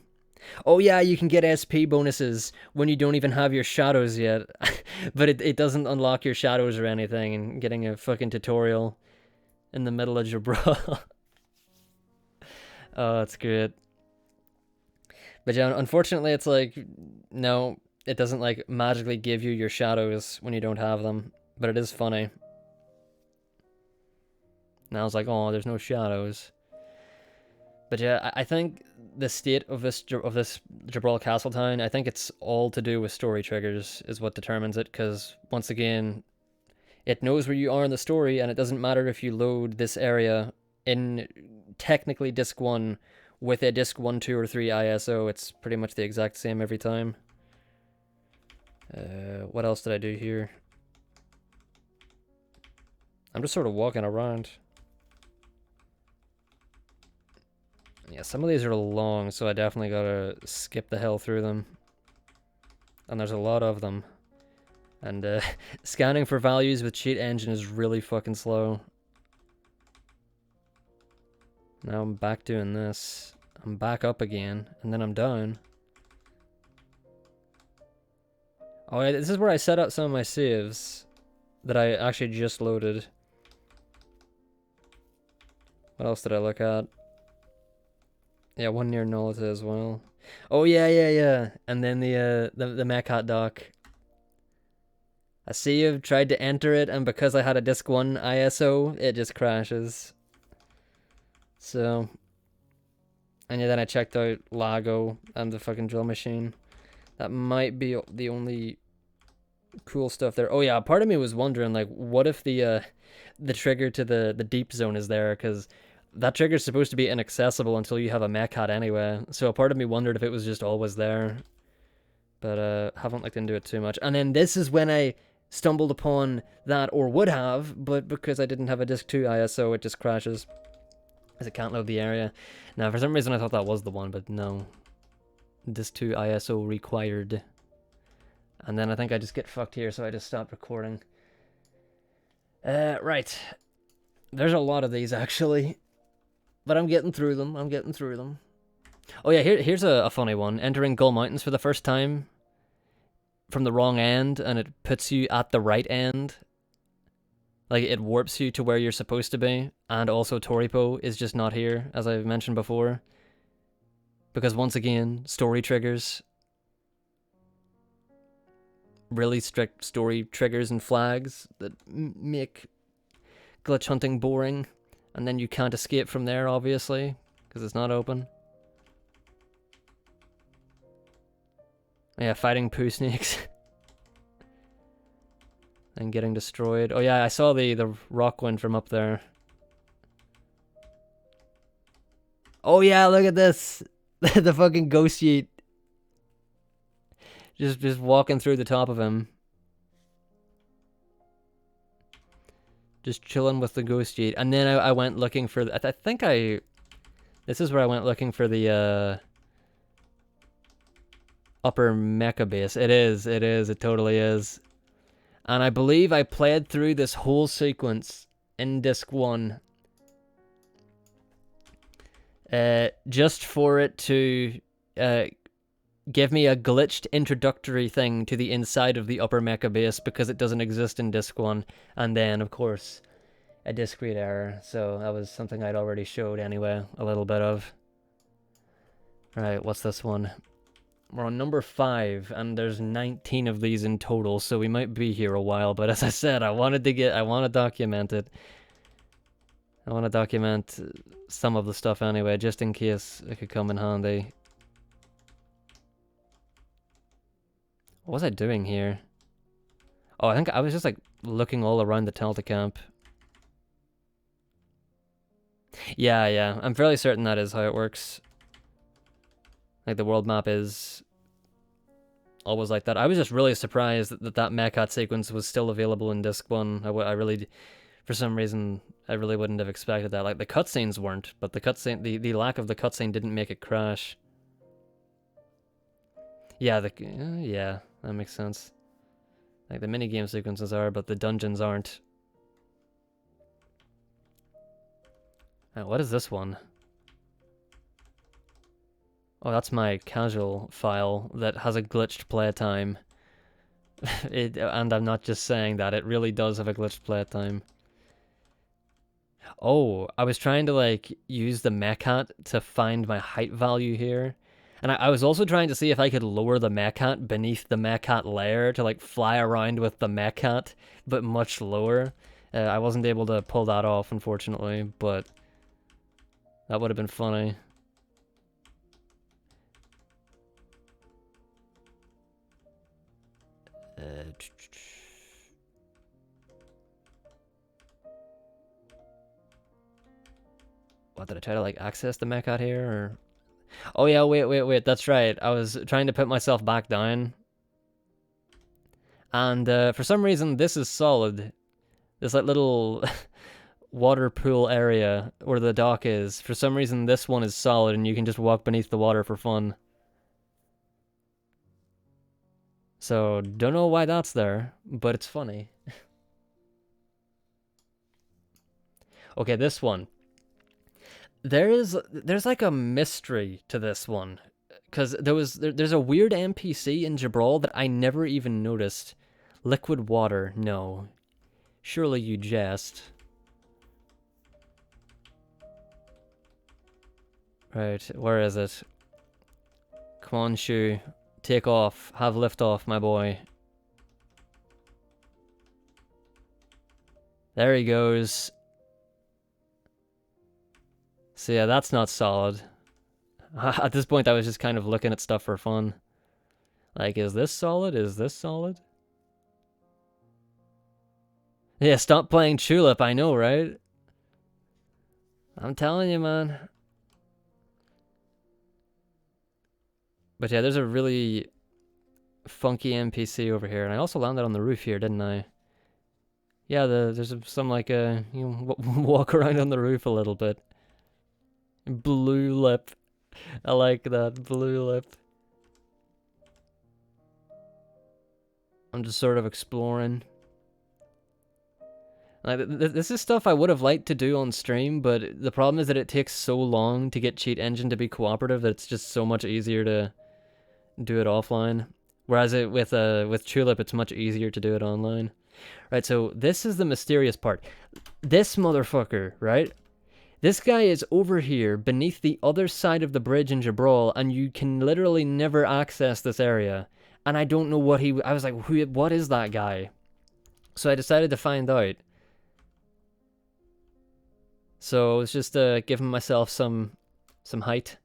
Oh yeah, you can get SP bonuses when you don't even have your shadows yet. But it doesn't unlock your shadows or anything, and getting a fucking tutorial in the middle of Jabral. Oh, that's great. But yeah, unfortunately it's like, no, it doesn't like magically give you your shadows when you don't have them. But it is funny. Now it's like, oh, there's no shadows. But yeah, I think the state of this Jabral Castletown, I think it's all to do with story triggers is what determines it, because once again, it knows where you are in the story, and it doesn't matter if you load this area in technically Disc 1 with a Disc 1, 2, or 3 ISO, it's pretty much the exact same every time. What else did I do here? I'm just sort of walking around. Yeah, some of these are long, so I definitely gotta skip the hell through them. And there's a lot of them. And scanning for values with cheat engine is really fucking slow. Now I'm back doing this. I'm back up again, and then I'm down. Oh yeah, this is where I set up some of my saves that I actually just loaded. What else did I look at? Yeah, one near Nullita as well. Oh yeah. And then the Mech Hot dock. I see you've tried to enter it, and because I had a disc 1 ISO, it just crashes. So, and yeah, then I checked out Lago and the fucking drill machine. That might be the only cool stuff there. Oh yeah, part of me was wondering, like, what if the trigger to the deep zone is there, because that trigger's supposed to be inaccessible until you have a mech hat anyway. So a part of me wondered if it was just always there. But haven't looked into it too much. And then this is when I stumbled upon that, or would have, but because I didn't have a disc 2 ISO, it just crashes, as it can't load the area. Now, for some reason, I thought that was the one, but no. Disc 2 ISO required. And then I think I just get fucked here, so I just stopped recording. Right. There's a lot of these, actually. But I'm getting through them. Oh yeah, here's a funny one. Entering Gull Mountains for the first time from the wrong end, and it puts you at the right end. Like, it warps you to where you're supposed to be, and also Toripo is just not here, as I've mentioned before. Because once again, story triggers. Really strict story triggers and flags that make glitch hunting boring, and then you can't escape from there, obviously, because it's not open. Yeah, fighting poo snakes. And getting destroyed. Oh yeah, I saw the rock one from up there. Oh yeah, look at this. The fucking ghost yeet. Just walking through the top of him. Just chilling with the ghost yeet. And then I went looking for... I think I... This is where I went looking for the... upper mecha base. It is. It totally is. And I believe I played through this whole sequence in disc 1. Just for it to give me a glitched introductory thing to the inside of the upper mecha base, because it doesn't exist in disc 1. And then, of course, a discrete error. So that was something I'd already showed anyway, a little bit of. Right, what's this one? We're on number 5, and there's 19 of these in total, so we might be here a while. But as I said, I want to document it. I want to document some of the stuff anyway, just in case it could come in handy. What was I doing here? Oh, I think I was just like looking all around the Telta camp. Yeah, I'm fairly certain that is how it works. Like, the world map is always like that. I was just really surprised that mech-hat sequence was still available in disc 1. I really, for some reason, I really wouldn't have expected that. Like, the cutscenes weren't, but the lack of the cutscene didn't make it crash. Yeah, yeah, that makes sense. Like, the minigame sequences are, but the dungeons aren't. What is this one? Oh, that's my casual file that has a glitched playtime. And I'm not just saying that, it really does have a glitched playtime. Oh, I was trying to, like, use the mech hat to find my height value here. And I was also trying to see if I could lower the mech hat beneath the mech hat layer to, like, fly around with the mech hat, but much lower. I wasn't able to pull that off, unfortunately, but that would have been funny. What, did I try to, like, access the mech out here, or... Oh yeah, wait, that's right. I was trying to put myself back down. And for some reason, this is solid. This, like, little water pool area where the dock is. For some reason, this one is solid, and you can just walk beneath the water for fun. So, don't know why that's there, but it's funny. Okay, this one. There's like a mystery to this one, because there's a weird NPC in Jabral that I never even noticed. Liquid water, no. Surely you jest. Right, where is it? Come on, Shu. Take off. Have lift off, my boy. There he goes. So yeah, that's not solid. At this point, I was just kind of looking at stuff for fun. Like, is this solid? Is this solid? Yeah, stop playing Tulip, I know, right? I'm telling you, man. But yeah, there's a really funky NPC over here. And I also landed on the roof here, didn't I? Yeah, there's some like, you know, walk around on the roof a little bit. Blue lip. I like that, blue lip. I'm just sort of exploring. Like, this is stuff I would have liked to do on stream, but the problem is that it takes so long to get Cheat Engine to be cooperative that it's just so much easier to do it offline. Whereas with Tulip, it's much easier to do it online. Right, so this is the mysterious part. This motherfucker, right? This guy is over here beneath the other side of the bridge in Jabral, and you can literally never access this area. And I don't know what I was like, what is that guy? So I decided to find out. So I was just giving myself some height.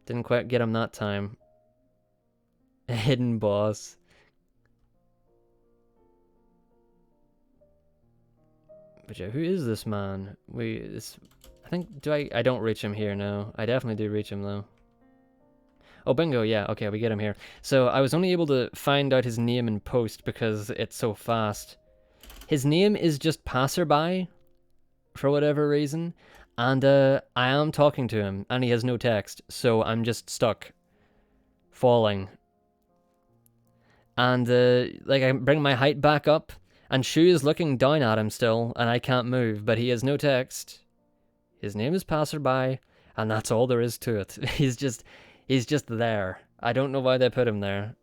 Didn't quite get him that time. A hidden boss. But yeah, who is this man? I think, I don't reach him here now. I definitely do reach him though. Oh, bingo, yeah, okay, we get him here. So I was only able to find out his name in post because it's so fast. His name is just Passerby, for whatever reason, and I am talking to him, and he has no text, so I'm just stuck. Falling. And, like, I bring my height back up, and Shu is looking down at him still, and I can't move, but he has no text. His name is Passerby, and that's all there is to it. He's just there. I don't know why they put him there.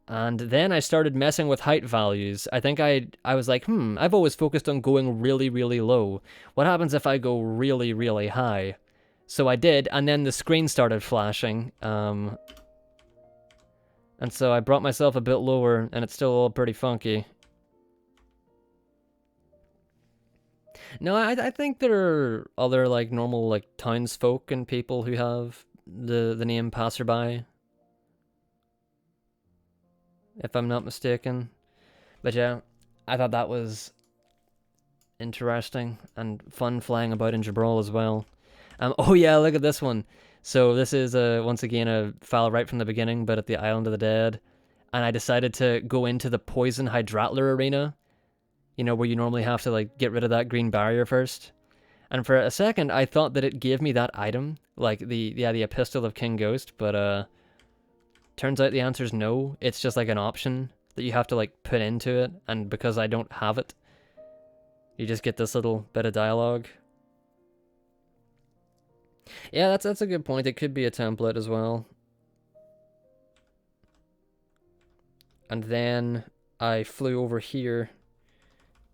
And then I started messing with height values. I think I was like, I've always focused on going really, really low. What happens if I go really, really high? So I did, and then the screen started flashing. And so I brought myself a bit lower, and it's still all pretty funky. No, I think there are other, like, normal, like, townsfolk and people who have the name Passerby, if I'm not mistaken. But yeah, I thought that was interesting and fun flying about in Jabral as well. Oh yeah, look at this one. So this is, once again, a file right from the beginning, but at the Island of the Dead. And I decided to go into the Poison Hydrattler arena. You know, where you normally have to, like, get rid of that green barrier first. And for a second, I thought that it gave me that item, like the Epistle of King Ghost, but turns out the answer's no. It's just like an option that you have to, like, put into it, and because I don't have it, you just get this little bit of dialogue. Yeah, that's a good point. It could be a template as well. And then I flew over here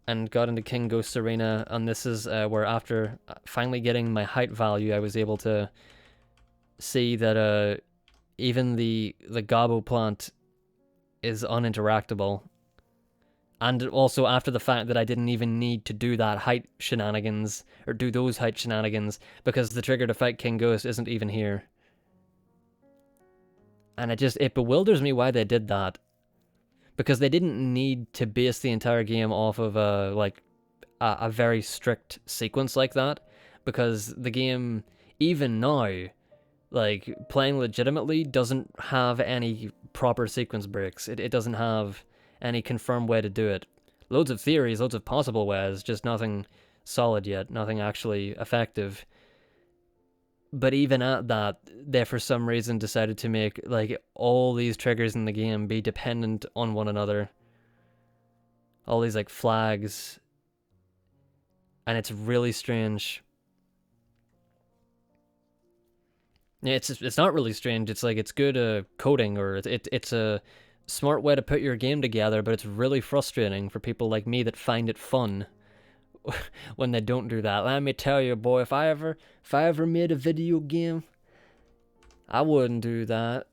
and got into King Ghost's arena, and this is where, after finally getting my height value, I was able to see that even the Gobbo plant is uninteractable. And also after the fact that I didn't even need to do that height shenanigans, or do those height shenanigans, because the trigger to fight King Ghost isn't even here. And it bewilders me why they did that. Because they didn't need to base the entire game off of a very strict sequence like that. Because the game, even now, like, playing legitimately, doesn't have any proper sequence breaks. It doesn't have any confirmed way to do it. Loads of theories, loads of possible ways, just nothing solid yet, nothing actually effective. But even at that, they for some reason decided to make, like, all these triggers in the game be dependent on one another. All these, like, flags. And it's really strange. Yeah, it's not really strange. It's like, it's good coding, or it's a smart way to put your game together, but it's really frustrating for people like me that find it fun when they don't do that. Let me tell you, boy, if I ever made a video game, I wouldn't do that.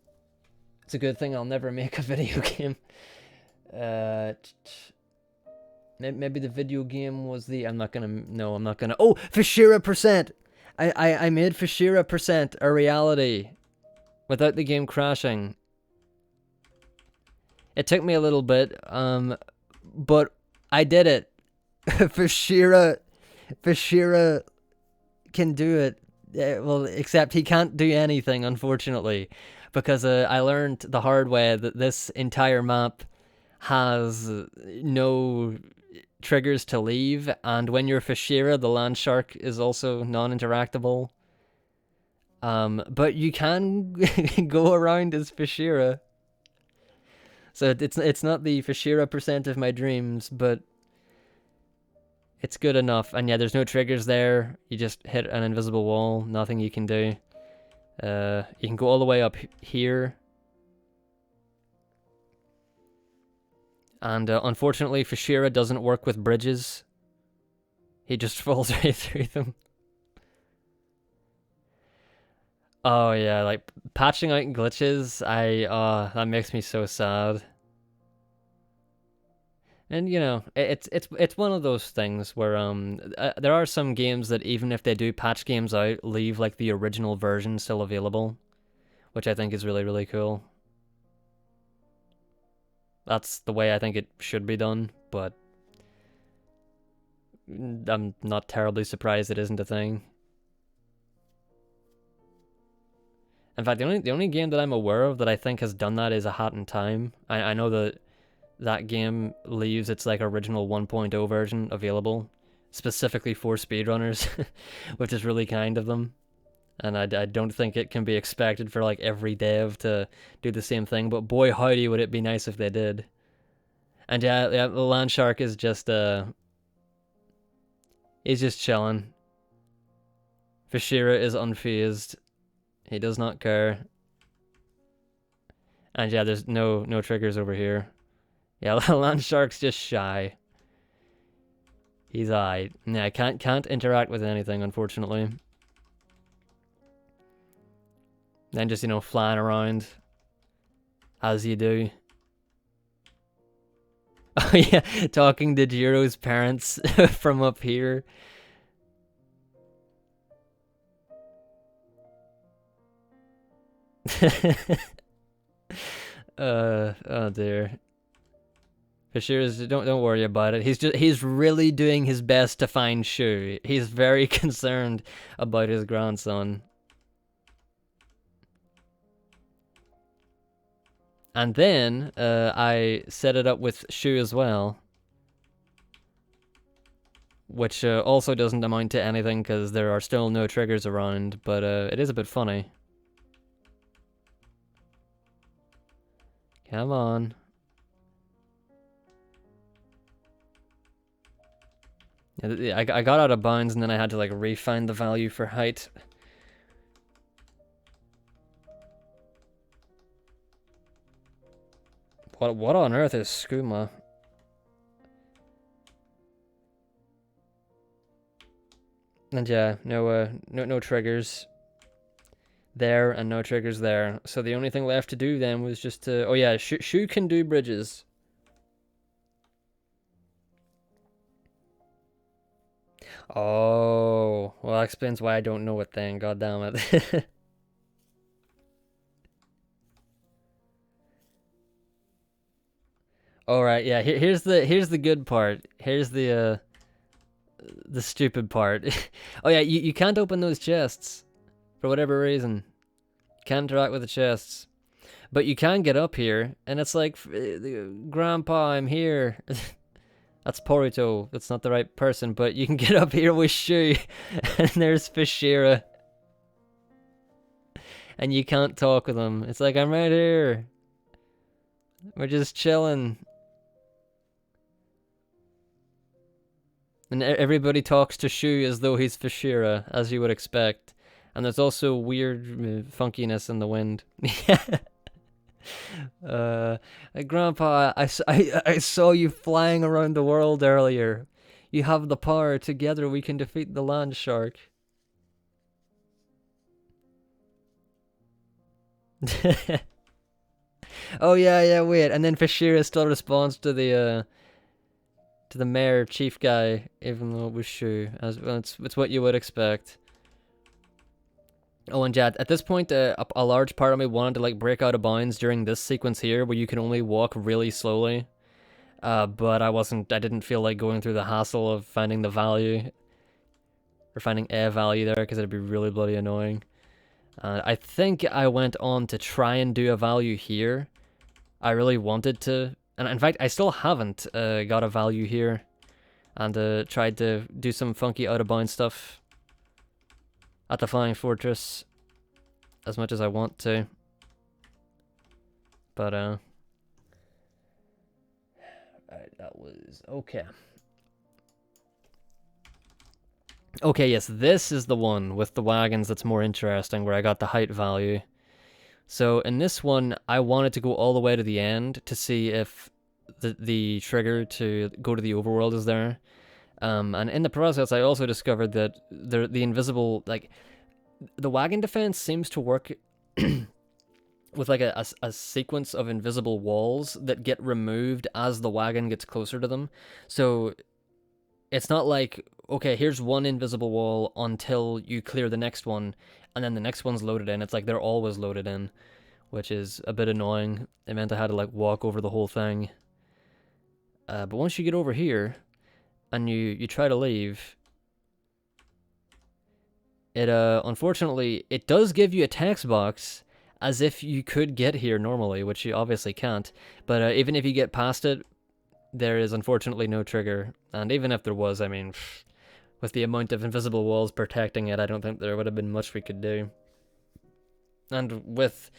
It's a good thing I'll never make a video game. Uh, maybe the video game was the... I'm not gonna... No, I'm not gonna... Oh! Fashira percent! I made Fashira percent a reality. Without the game crashing. It took me a little bit, but I did it. Fashira can do it. Well, except he can't do anything, unfortunately. Because I learned the hard way that this entire map has no triggers to leave, and when you're Fashira, the land shark is also non-interactable. But you can go around as Fashira. So it's not the Fashira percent of my dreams, but it's good enough. And yeah, there's no triggers there. You just hit an invisible wall. Nothing you can do. You can go all the way up here. And unfortunately, Fashira doesn't work with bridges. He just falls right through them. Oh yeah, like patching out glitches, that makes me so sad. And you know, it's one of those things where there are some games that even if they do patch games out, leave like the original version still available, which I think is really, really cool. That's the way I think it should be done, but I'm not terribly surprised it isn't a thing. In fact, the only game that I'm aware of that I think has done that is A Hat in Time. I know that game leaves its like original 1.0 version available, specifically for speedrunners, which is really kind of them. And I don't think it can be expected for like every dev to do the same thing, but boy howdy would it be nice if they did. And yeah, the land shark is just he's just chilling. Fashira is unfazed. He does not care. And yeah, there's no triggers over here. Yeah, land shark's just shy. He's alright. Yeah, can't interact with anything, unfortunately. Then just, you know, flying around as you do. Oh yeah, talking to Jiro's parents from up here. Oh dear. Fashira's, don't worry about it. He's really doing his best to find Shu. He's very concerned about his grandson. And then I set it up with Shu as well, which also doesn't amount to anything because there are still no triggers around, but it is a bit funny. Come on. I got out of bounds and then I had to like refine the value for height. What on earth is skooma? And yeah, no triggers there and no triggers there. So the only thing left to do then was just to... Oh yeah, Shu can do bridges. Oh, well that explains why I don't know it then, god damn it. Alright, yeah, here's the good part. Here's the stupid part. Oh yeah, you can't open those chests. For whatever reason. You can't interact with the chests. But you can get up here, and it's like, Grandpa, I'm here. That's Poruto. That's not the right person, but you can get up here with Shu, and there's Fashira. And you can't talk with him. It's like, I'm right here. We're just chilling. And everybody talks to Shu as though he's Fashira, as you would expect. And there's also weird funkiness in the wind. Grandpa, I saw you flying around the world earlier. You have the power. Together we can defeat the land shark. Oh yeah, wait. And then Fashira still responds to the mayor chief guy, even though it was Shu. As well, it's what you would expect. Oh, and Jad, at this point, a large part of me wanted to like break out of bounds during this sequence here, where you can only walk really slowly. But I didn't feel like going through the hassle of finding the value, or finding a value there, because it'd be really bloody annoying. I think I went on to try and do a value here. I really wanted to, and in fact, I still haven't got a value here, and tried to do some funky out of bounds stuff at the Flying Fortress as much as I want to. But right, that was okay. Okay, yes, this is the one with the wagons that's more interesting, where I got the height value. So in this one, I wanted to go all the way to the end to see if the trigger to go to the overworld is there. And in the process, I also discovered that the invisible, like, the Wagon Defence seems to work with like a sequence of invisible walls that get removed as the wagon gets closer to them. So it's not like, okay, here's one invisible wall until you clear the next one, and then the next one's loaded in. It's like they're always loaded in, which is a bit annoying. It meant I had to like walk over the whole thing. But once you get over here, and you try to leave, it unfortunately it does give you a text box as if you could get here normally, which you obviously can't. But even if you get past it, there is unfortunately no trigger. And even if there was, I mean, with the amount of invisible walls protecting it, I don't think there would have been much we could do. And with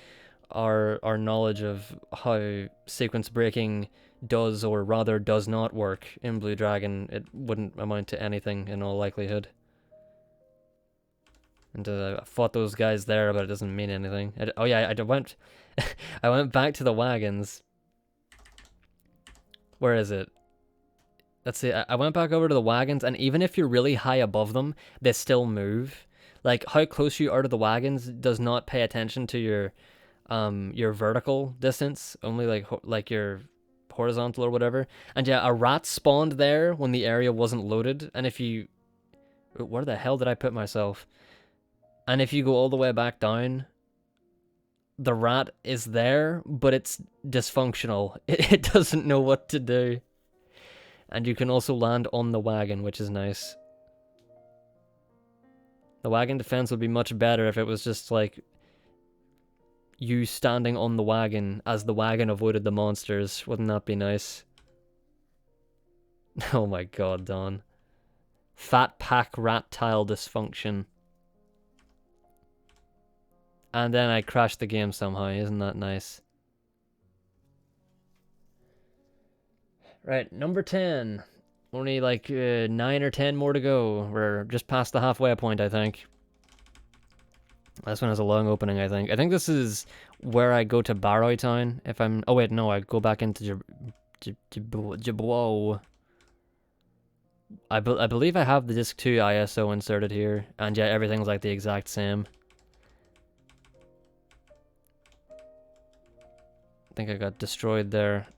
our knowledge of how sequence breaking does, or rather does not work in Blue Dragon, it wouldn't amount to anything in all likelihood. And I fought those guys there, but it doesn't mean anything. Oh yeah, I went I went back to the wagons. Where is it? Let's see, I went back over to the wagons, and even if you're really high above them, they still move. Like, how close you are to the wagons does not pay attention to your vertical distance, only like your horizontal or whatever. And yeah, a rat spawned there when the area wasn't loaded, and if you... Where the hell did I put myself? And if you go all the way back down, the rat is there, but it's dysfunctional. It doesn't know what to do. And you can also land on the wagon, which is nice. The Wagon Defence would be much better if it was just like you standing on the wagon as the wagon avoided the monsters. Wouldn't that be nice? Oh my god, Don. Fat pack rat tile dysfunction. And then I crashed the game somehow. Isn't that nice? Right, number 10. Only like 9 or 10 more to go. We're just past the halfway point, I think. This one has a long opening, I think. I think this is where I go to Barrow Town. If I'm... Oh wait, no, I go back into Jabwo. I believe I have the Disc 2 ISO inserted here. And yeah, everything's like the exact same. I think I got destroyed there.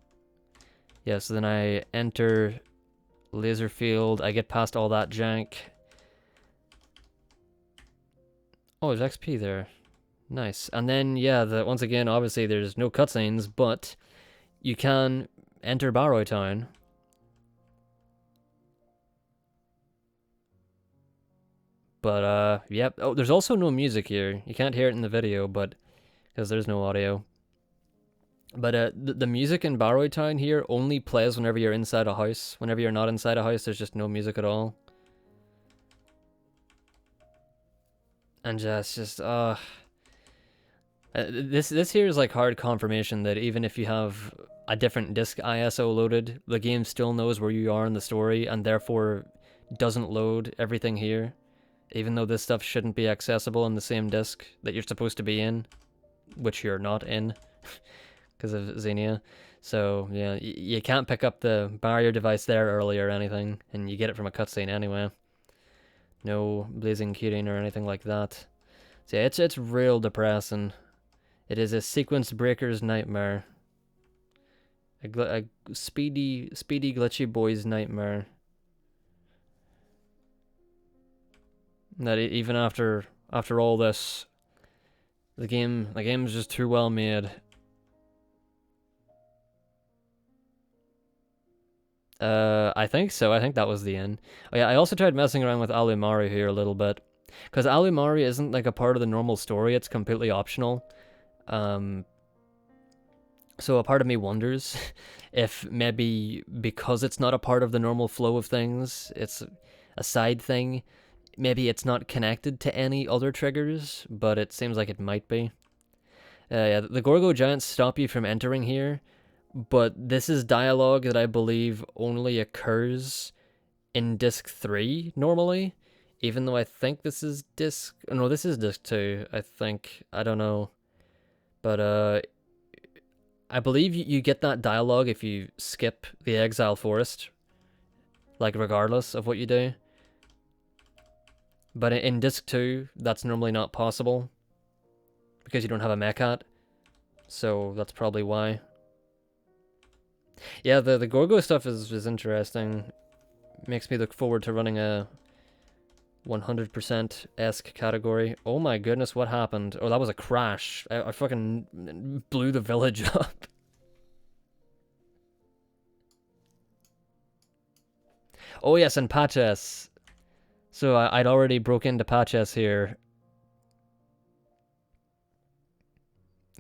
Yeah, so then I enter laser field. I get past all that jank. Oh, there's XP there. Nice. And then, yeah, once again, obviously there's no cutscenes, but you can enter Barrow Town. But, yep. Oh, there's also no music here. You can't hear it in the video, but because there's no audio. But the music in Barrow Town here only plays whenever you're inside a house. Whenever you're not inside a house, there's just no music at all. And it's just, this here is like hard confirmation that even if you have a different disc ISO loaded, the game still knows where you are in the story and therefore doesn't load everything here. Even though this stuff shouldn't be accessible on the same disc that you're supposed to be in, which you're not in. Because of Xenia. So, yeah, you can't pick up the barrier device there early or anything, and you get it from a cutscene anyway. No blazing keyring or anything like that. So yeah, it's real depressing. It is a sequence breaker's nightmare. A speedy glitchy boy's nightmare. That even after all this, the game's just too well made. I think so. I think that was the end. Oh yeah, I also tried messing around with Alumari here a little bit, because Alumari isn't like a part of the normal story. It's completely optional. So a part of me wonders if maybe because it's not a part of the normal flow of things, it's a side thing. Maybe it's not connected to any other triggers, but it seems like it might be. Yeah, the Gorgo Giants stop you from entering here, but this is dialogue that I believe only occurs in disc 3 normally, even though I think this is disc... No, this is disc 2, I think. I don't know. But, I believe you get that dialogue if you skip the Exile Forest, like regardless of what you do. But in disc 2, that's normally not possible, because you don't have a Mechat, so that's probably why. Yeah, the Gorgo stuff is interesting. Makes me look forward to running a 100%-esque category. Oh my goodness, what happened? Oh, that was a crash. I fucking blew the village up. Oh yes, and Patches. So I'd already broke into Patches here.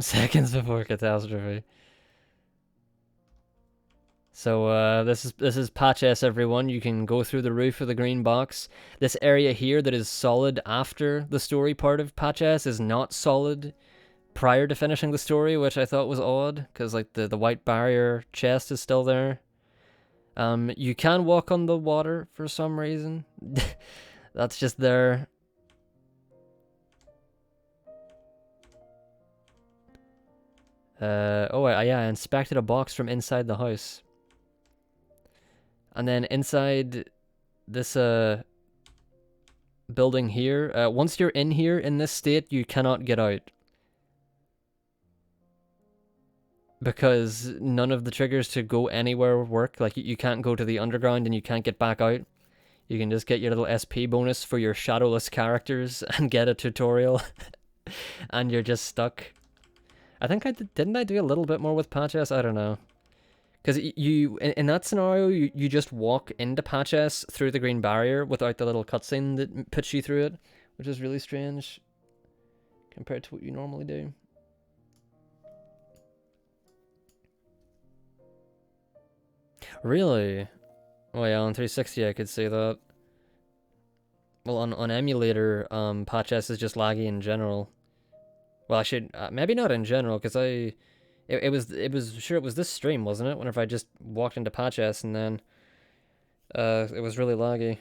Seconds before catastrophe. So this is Patches, everyone. You can go through the roof of the green box. This area here that is solid after the story part of Patches is not solid prior to finishing the story, which I thought was odd, because like the white barrier chest is still there. You can walk on the water for some reason. That's just there. Oh yeah, I inspected a box from inside the house. And then inside this building here, once you're in here in this state, you cannot get out. Because none of the triggers to go anywhere work. Like, you can't go to the underground and you can't get back out. You can just get your little SP bonus for your shadowless characters and get a tutorial. And you're just stuck. I think didn't I do a little bit more with Patches? I don't know. Because you in that scenario, you just walk into Patches through the green barrier without the little cutscene that puts you through it, which is really strange compared to what you normally do. Really? Oh yeah, on 360 I could see that. Well, on emulator, Patches is just laggy in general. Well, I should maybe not in general, because it was this stream, wasn't it? Whenever I just walked into Patches and then it was really laggy.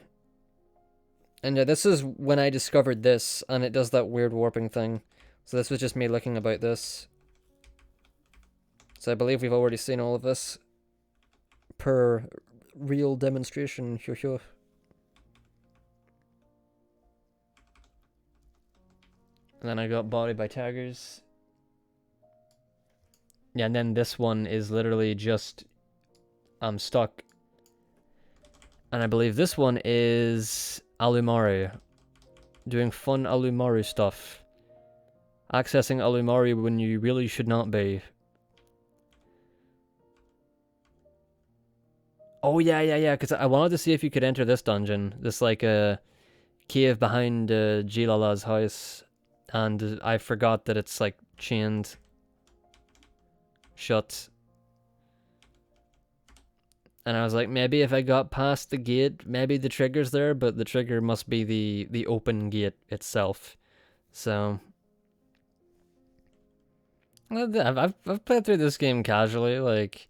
And yeah, this is when I discovered this, and it does that weird warping thing. So this was just me looking about this. So I believe we've already seen all of this per real demonstration. And then I got bodied by taggers. Yeah, and then this one is literally just I'm stuck. And I believe this one is Alumari. Doing fun Alumari stuff. Accessing Alumari when you really should not be. Oh yeah, because I wanted to see if you could enter this dungeon. This like a cave behind Jilala's house. And I forgot that it's like chained shut. And I was like, maybe if I got past the gate, maybe the trigger's there, but the trigger must be the open gate itself. So I've played through this game casually, like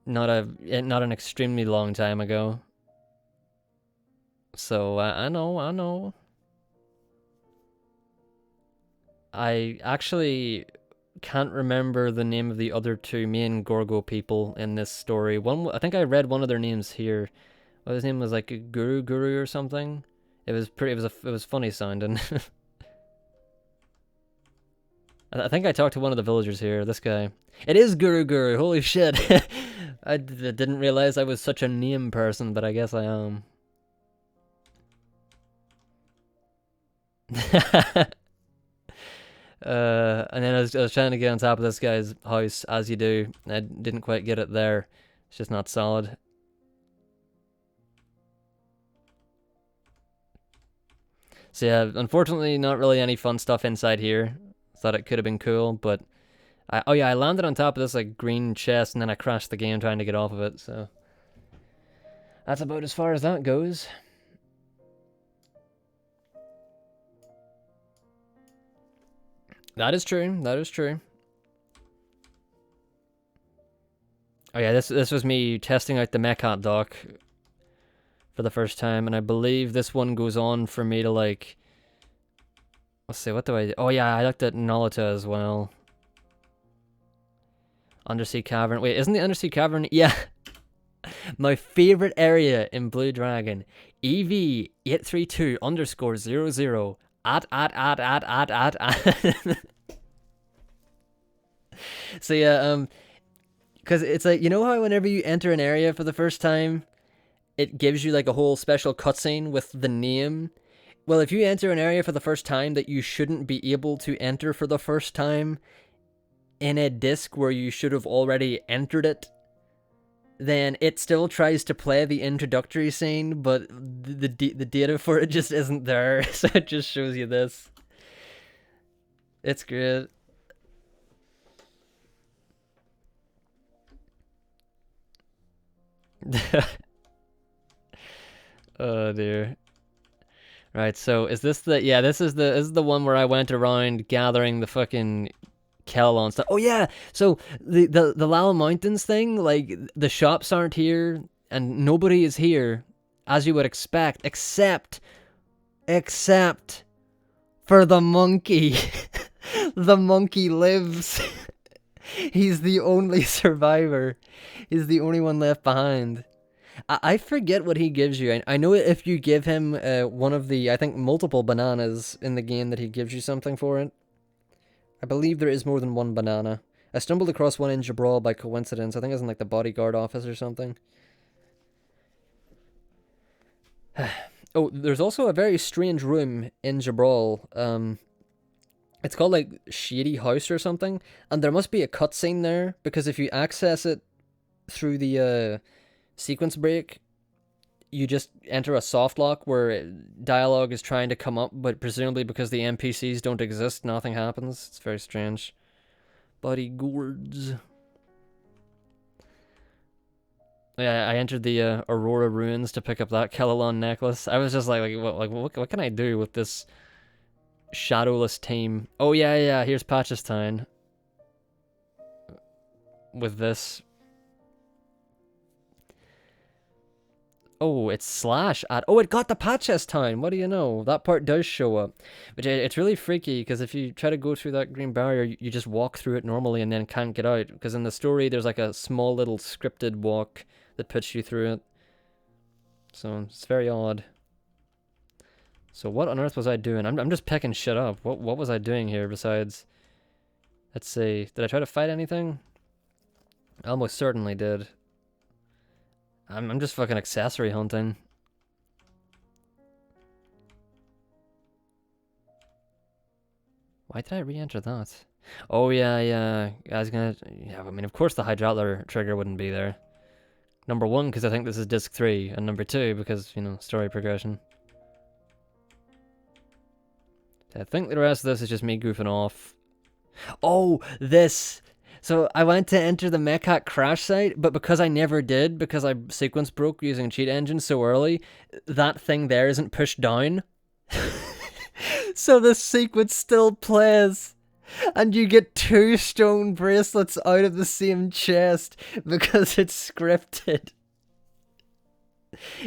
not an extremely long time ago. So I know. I actually can't remember the name of the other two main Gorgo people in this story. I think I read one of their names here. Well, his name was like Guru or something. It was funny sounding. I think I talked to one of the villagers here, this guy. It is Guru Guru, holy shit. Didn't realize I was such a name person, but I guess I am. And then I was trying to get on top of this guy's house, as you do. I didn't quite get it there. It's just not solid. So yeah, unfortunately, not really any fun stuff inside here. Thought it could have been cool, but oh yeah, I landed on top of this like green chest, and then I crashed the game trying to get off of it. So that's about as far as that goes. That is true. That is true. Oh yeah, this was me testing out the Mechat dock for the first time, and I believe this one goes on for me to like. Let's see, what do I do? Oh yeah, I looked at Nolita as well. Undersea Cavern. Wait, isn't the Undersea Cavern? Yeah. My favorite area in Blue Dragon. EV832_00 @ So yeah, because it's like, you know how whenever you enter an area for the first time, it gives you like a whole special cutscene with the name. Well, if you enter an area for the first time that you shouldn't be able to enter for the first time in a disc where you should have already entered it, then it still tries to play the introductory scene, but the data for it just isn't there, so it just shows you this. It's great. Oh dear. Right, so is this the, yeah, this is the one where I went around gathering the fucking Kelolon stuff. Oh yeah, so the Lala Mountains thing, like the shops aren't here and nobody is here, as you would expect, except for the monkey. The monkey lives. He's the only survivor. He's the only one left behind. I forget what he gives you. I know if you give him one of the, I think, multiple bananas in the game, that he gives you something for it. I believe there is more than one banana. I stumbled across one in Jabral by coincidence. I think it was in like the bodyguard office or something. Oh, there's also a very strange room in Jabral. It's called like Shady House or something, and there must be a cutscene there, because if you access it through the sequence break, you just enter a soft lock where dialogue is trying to come up, but presumably because the NPCs don't exist, nothing happens. It's very strange. Bodyguards. Yeah, I entered the Aurora Ruins to pick up that Kelolon necklace. I was just like what can I do with this shadowless team? Oh yeah, here's Patches Town. With this. Oh, it's slash at. Oh, it got the Patches Town. What do you know? That part does show up. But it's really freaky, because if you try to go through that green barrier, you just walk through it normally and then can't get out. Because in the story, there's like a small little scripted walk that puts you through it. So it's very odd. So what on earth was I doing? I'm just picking shit up. What was I doing here besides... Let's see. Did I try to fight anything? I almost certainly did. I'm just fucking accessory hunting. Why did I re-enter that? Oh yeah. I was gonna... Yeah, I mean, of course the Hydrauler trigger wouldn't be there. Number one, because I think this is disc 3, and number 2, because, you know, story progression. I think the rest of this is just me goofing off. Oh, this! So I went to enter the Mechat crash site, but because I never did, because I sequence broke using cheat engine so early, that thing there isn't pushed down. So the sequence still plays. And you get 2 stone bracelets out of the same chest because it's scripted.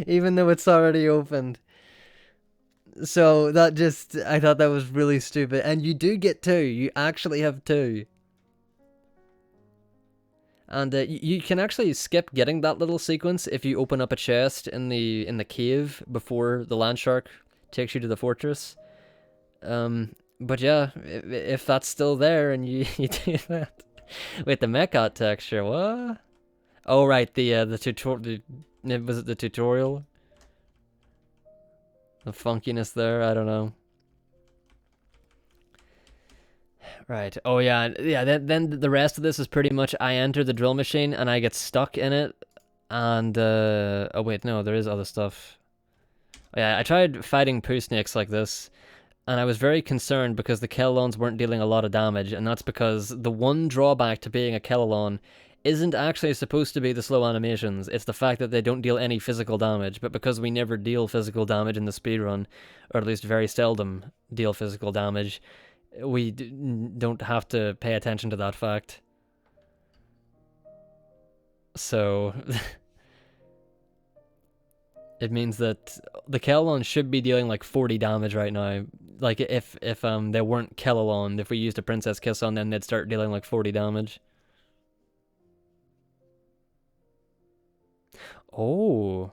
Even though it's already opened. So that just, I thought that was really stupid. And you do get 2. You actually have 2. And you can actually skip getting that little sequence if you open up a chest in the cave before the land shark takes you to the fortress. But yeah, if that's still there and you, you do that with the mecha texture, what? Oh right, the tutorial. Was it the tutorial? The funkiness there. I don't know. Right. Oh yeah, yeah. Then the rest of this is pretty much I enter the drill machine and I get stuck in it, and oh wait, no, there is other stuff. Oh, yeah, I tried fighting poo snakes like this, and I was very concerned because the Kelolons weren't dealing a lot of damage, and that's because the one drawback to being a Kelolon isn't actually supposed to be the slow animations, it's the fact that they don't deal any physical damage, but because we never deal physical damage in the speedrun, or at least very seldom deal physical damage, we don't have to pay attention to that fact. So it means that the Kelolon should be dealing like 40 damage right now. Like if they weren't Kelolon, if we used a Princess Kiss on them, they'd start dealing like 40 damage. Oh,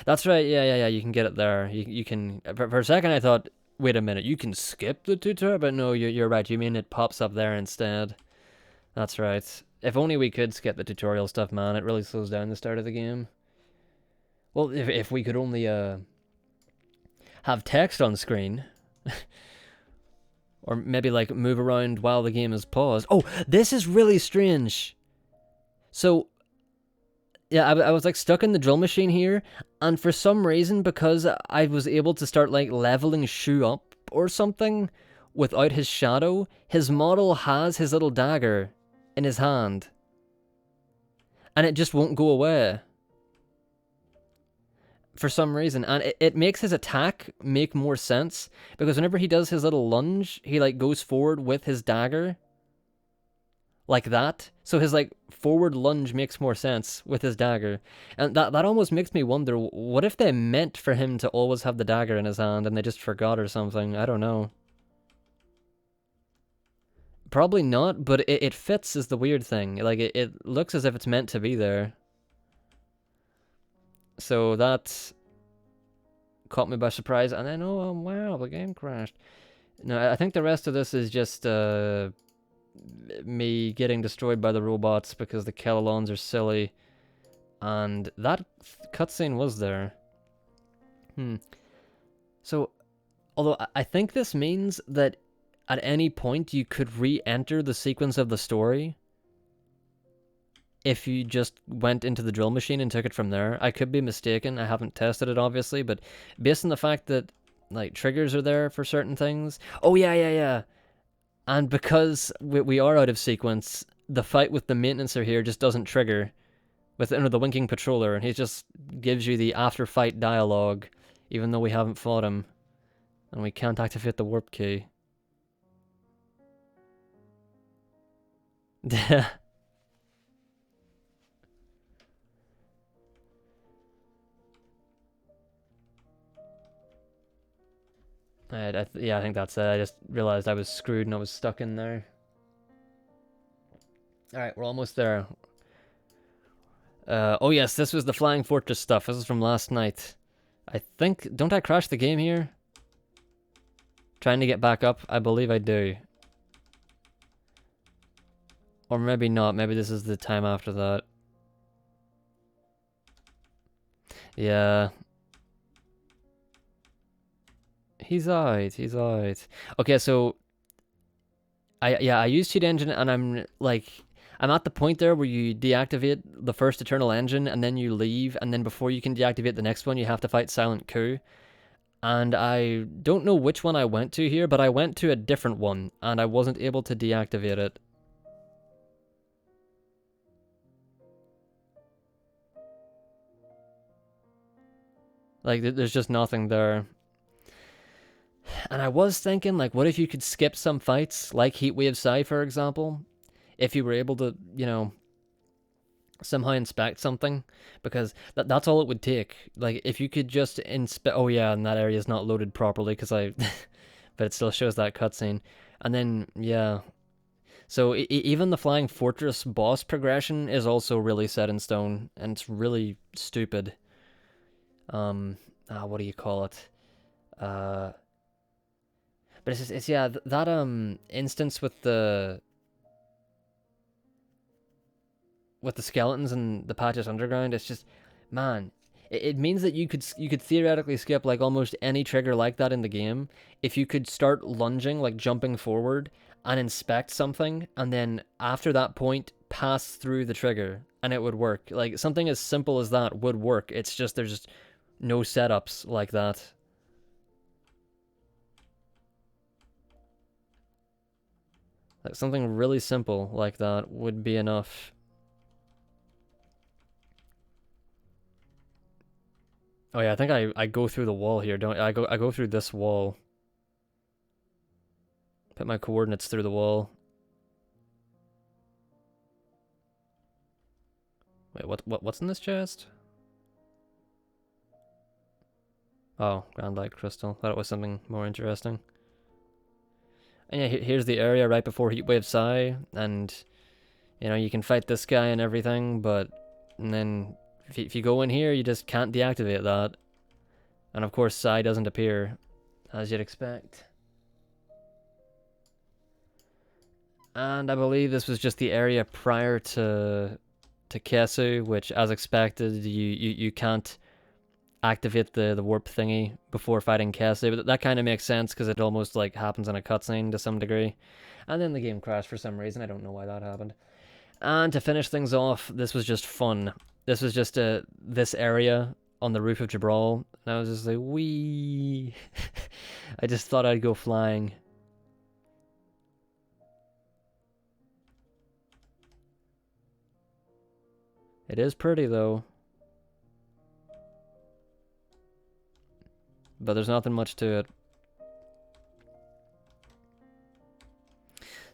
that's right. Yeah. You can get it there. You can. For a second, I thought, wait a minute, you can skip the tutorial, but no, you're right. You mean it pops up there instead? That's right. If only we could skip the tutorial stuff, man. It really slows down the start of the game. Well, if we could only have text on screen. Or maybe like move around while the game is paused. Oh, this is really strange. So, yeah, I was like stuck in the drill machine here, and for some reason, because I was able to start like leveling Shu up or something without his shadow, his model has his little dagger in his hand. And it just won't go away. For some reason, and it makes his attack make more sense, because whenever he does his little lunge, he like goes forward with his dagger like that, so his like forward lunge makes more sense with his dagger, and that almost makes me wonder, what if they meant for him to always have the dagger in his hand and they just forgot or something. I don't know. Probably not, but it fits is the weird thing. Like it looks as if it's meant to be there. So that caught me by surprise, and then oh wow, the game crashed. No, I think the rest of this is just me getting destroyed by the robots because the Kelolons are silly, and that cutscene was there. So, although I think this means that at any point you could re-enter the sequence of the story if you just went into the drill machine and took it from there. I could be mistaken. I haven't tested it, obviously, but based on the fact that like triggers are there for certain things. Oh yeah. And because we are out of sequence, the fight with the maintenancer here just doesn't trigger with the winking patroller, and he just gives you the after fight dialogue, even though we haven't fought him, and we can't activate the warp key. Yeah, I think that's it. I just realized I was screwed and I was stuck in there. Alright, we're almost there. Oh yes, this was the Flying Fortress stuff. This is from last night. I think... Don't I crash the game here? Trying to get back up? I believe I do. Or maybe not. Maybe this is the time after that. Yeah. He's alright. Okay, so... I use Cheat Engine, and I'm at the point there where you deactivate the first Eternal Engine, and then you leave, and then before you can deactivate the next one, you have to fight Silent Coup. And I don't know which one I went to here, but I went to a different one, and I wasn't able to deactivate it. Like, there's just nothing there. And I was thinking, like, what if you could skip some fights, like Heatwave Psy, for example? If you were able to, you know, somehow inspect something, because that's all it would take. Like, if you could just inspect... Oh, yeah, and that area is not loaded properly, because I... but it still shows that cutscene. And then, yeah... So, even the Flying Fortress boss progression is also really set in stone, and it's really stupid. What do you call it? But it's yeah, that instance with the skeletons and the patches underground, it's just, man, it means that you could theoretically skip like almost any trigger like that in the game if you could start lunging, like jumping forward and inspect something, and then after that point pass through the trigger and it would work. Like something as simple as that would work. It's just there's just no setups like that. Like something really simple like that would be enough. Oh yeah, I think I go through the wall here, don't I? I go through this wall. Put my coordinates through the wall. Wait, what's in this chest? Oh, Grand Light Crystal. Thought it was something more interesting. And yeah, here's the area right before Heatwave Psy, and you know, you can fight this guy and everything, but and then if you go in here, you just can't deactivate that. And of course, Psy doesn't appear, as you'd expect. And I believe this was just the area prior to Kesu, which, as expected, you can't activate the warp thingy before fighting Kesu, but that kind of makes sense because it almost like happens in a cutscene to some degree. And then the game crashed for some reason. I don't know why that happened. And to finish things off, this was just fun. This was just this area on the roof of Jabral, and I was just like, wee. I just thought I'd go flying. It is pretty though, but there's nothing much to it.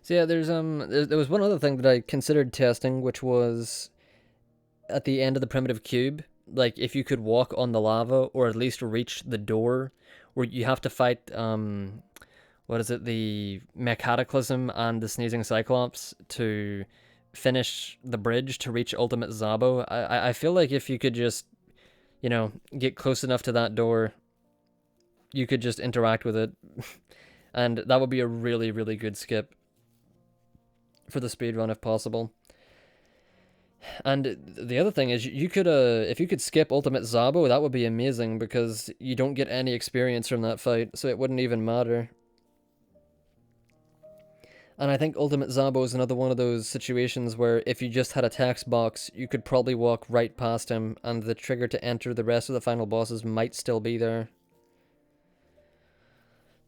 So yeah, there was one other thing that I considered testing, which was at the end of the primitive cube, like if you could walk on the lava or at least reach the door where you have to fight what is it, the Mechacataclysm and the Sneezing Cyclops to finish the bridge to reach Ultimate Zabo. I feel like if you could just, you know, get close enough to that door, you could just interact with it, and that would be a really, really good skip for the speedrun if possible. And the other thing is, you could, if you could skip Ultimate Zabo, that would be amazing because you don't get any experience from that fight, so it wouldn't even matter. And I think Ultimate Zabo is another one of those situations where if you just had a text box, you could probably walk right past him, and the trigger to enter the rest of the final bosses might still be there.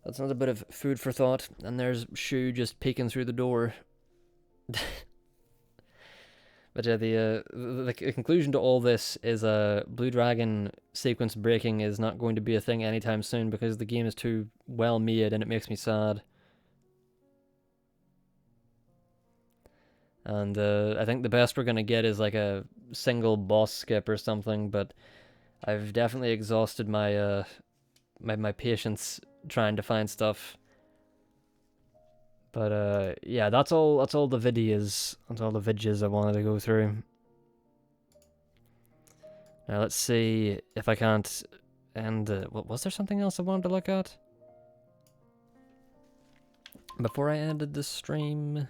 That's another bit of food for thought, and there's Shu just peeking through the door. But yeah, the conclusion to all this is Blue Dragon sequence breaking is not going to be a thing anytime soon because the game is too well made and it makes me sad. And I think the best we're gonna get is like a single boss skip or something, but I've definitely exhausted my my patience trying to find stuff. But yeah, that's all the videos. That's all the vidges I wanted to go through. Now let's see if I can't end was there something else I wanted to look at? Before I ended the stream?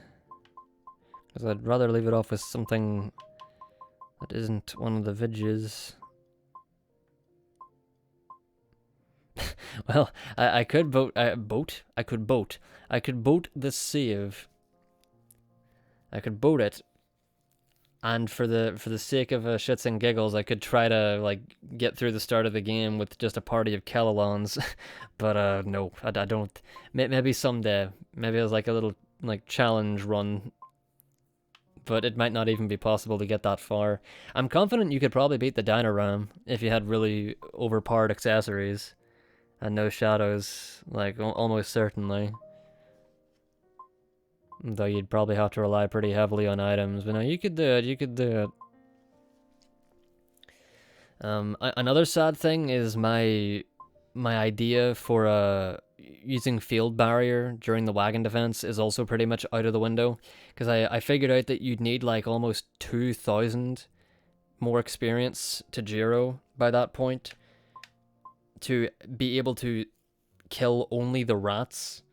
Because I'd rather leave it off with something that isn't one of the vidges. Well, I could boat. I could boat the save. I could boat it, and for the sake of shits and giggles, I could try to like get through the start of the game with just a party of Kelolons. But no, I don't. Maybe someday. Maybe it was like a little like challenge run. But it might not even be possible to get that far. I'm confident you could probably beat the Dynaram if you had really overpowered accessories. And no shadows, like, almost certainly. Though you'd probably have to rely pretty heavily on items. But no, you could do it, you could do it. Another sad thing is my idea for using field barrier during the Wagon Defence is also pretty much out of the window. Because I figured out that you'd need like almost 2,000 more experience to Jiro by that point to be able to kill only the rats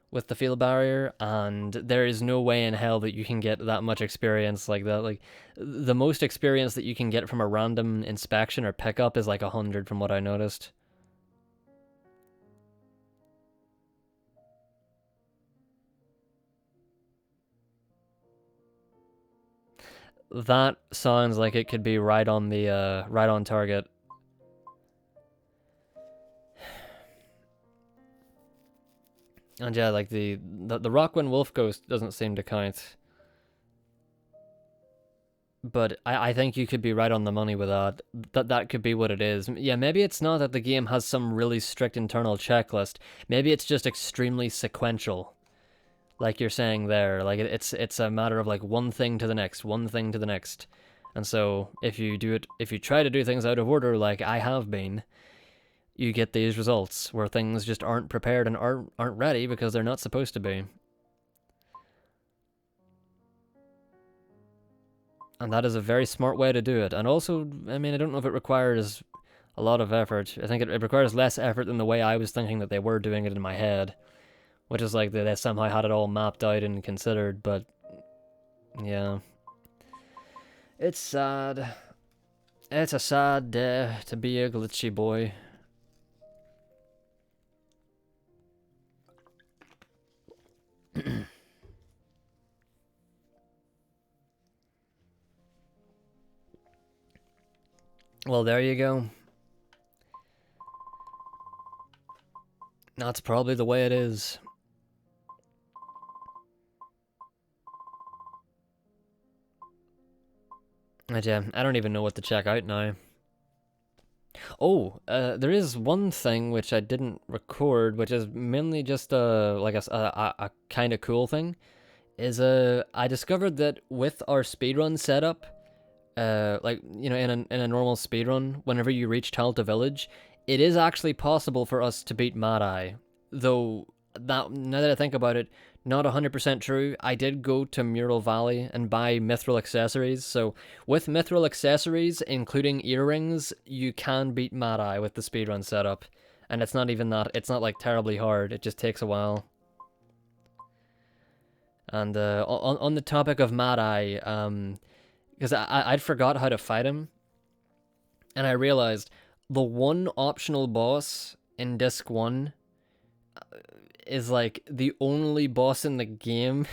with the field barrier, and there is no way in hell that you can get that much experience like that. Like, the most experience that you can get from a random inspection or pickup is like 100 from what I noticed. That sounds like it could be right on the right on target. And yeah, like the Rockwind Wolf Ghost doesn't seem to count. But I think you could be right on the money with that. That could be what it is. Yeah, maybe it's not that the game has some really strict internal checklist. Maybe it's just extremely sequential. Like you're saying there. Like it's a matter of like one thing to the next, one thing to the next. And so if you try to do things out of order like I have been, you get these results where things just aren't prepared and aren't ready because they're not supposed to be. And that is a very smart way to do it. And also, I mean, I don't know if it requires a lot of effort. I think it requires less effort than the way I was thinking that they were doing it in my head, which is like they somehow had it all mapped out and considered, but yeah. It's sad. It's a sad day to be a glitchy boy. Well, there you go. That's probably the way it is. But yeah, I don't even know what to check out now. Oh, there is one thing which I didn't record, which is mainly just like a kind of cool thing. Is I discovered that with our speedrun setup, like you know, in a normal speedrun, whenever you reach Talta Village, it is actually possible for us to beat Mad Eye. Though that now that I think about it, not 100% true. I did go to Mural Valley and buy mithril accessories. So with mithril accessories, including earrings, you can beat Mad Eye with the speedrun setup. And it's not even that. It's not like terribly hard. It just takes a while. And on the topic of Mad Eye, because I'd forgot how to fight him, and I realized the one optional boss in Disc 1 is like the only boss in the game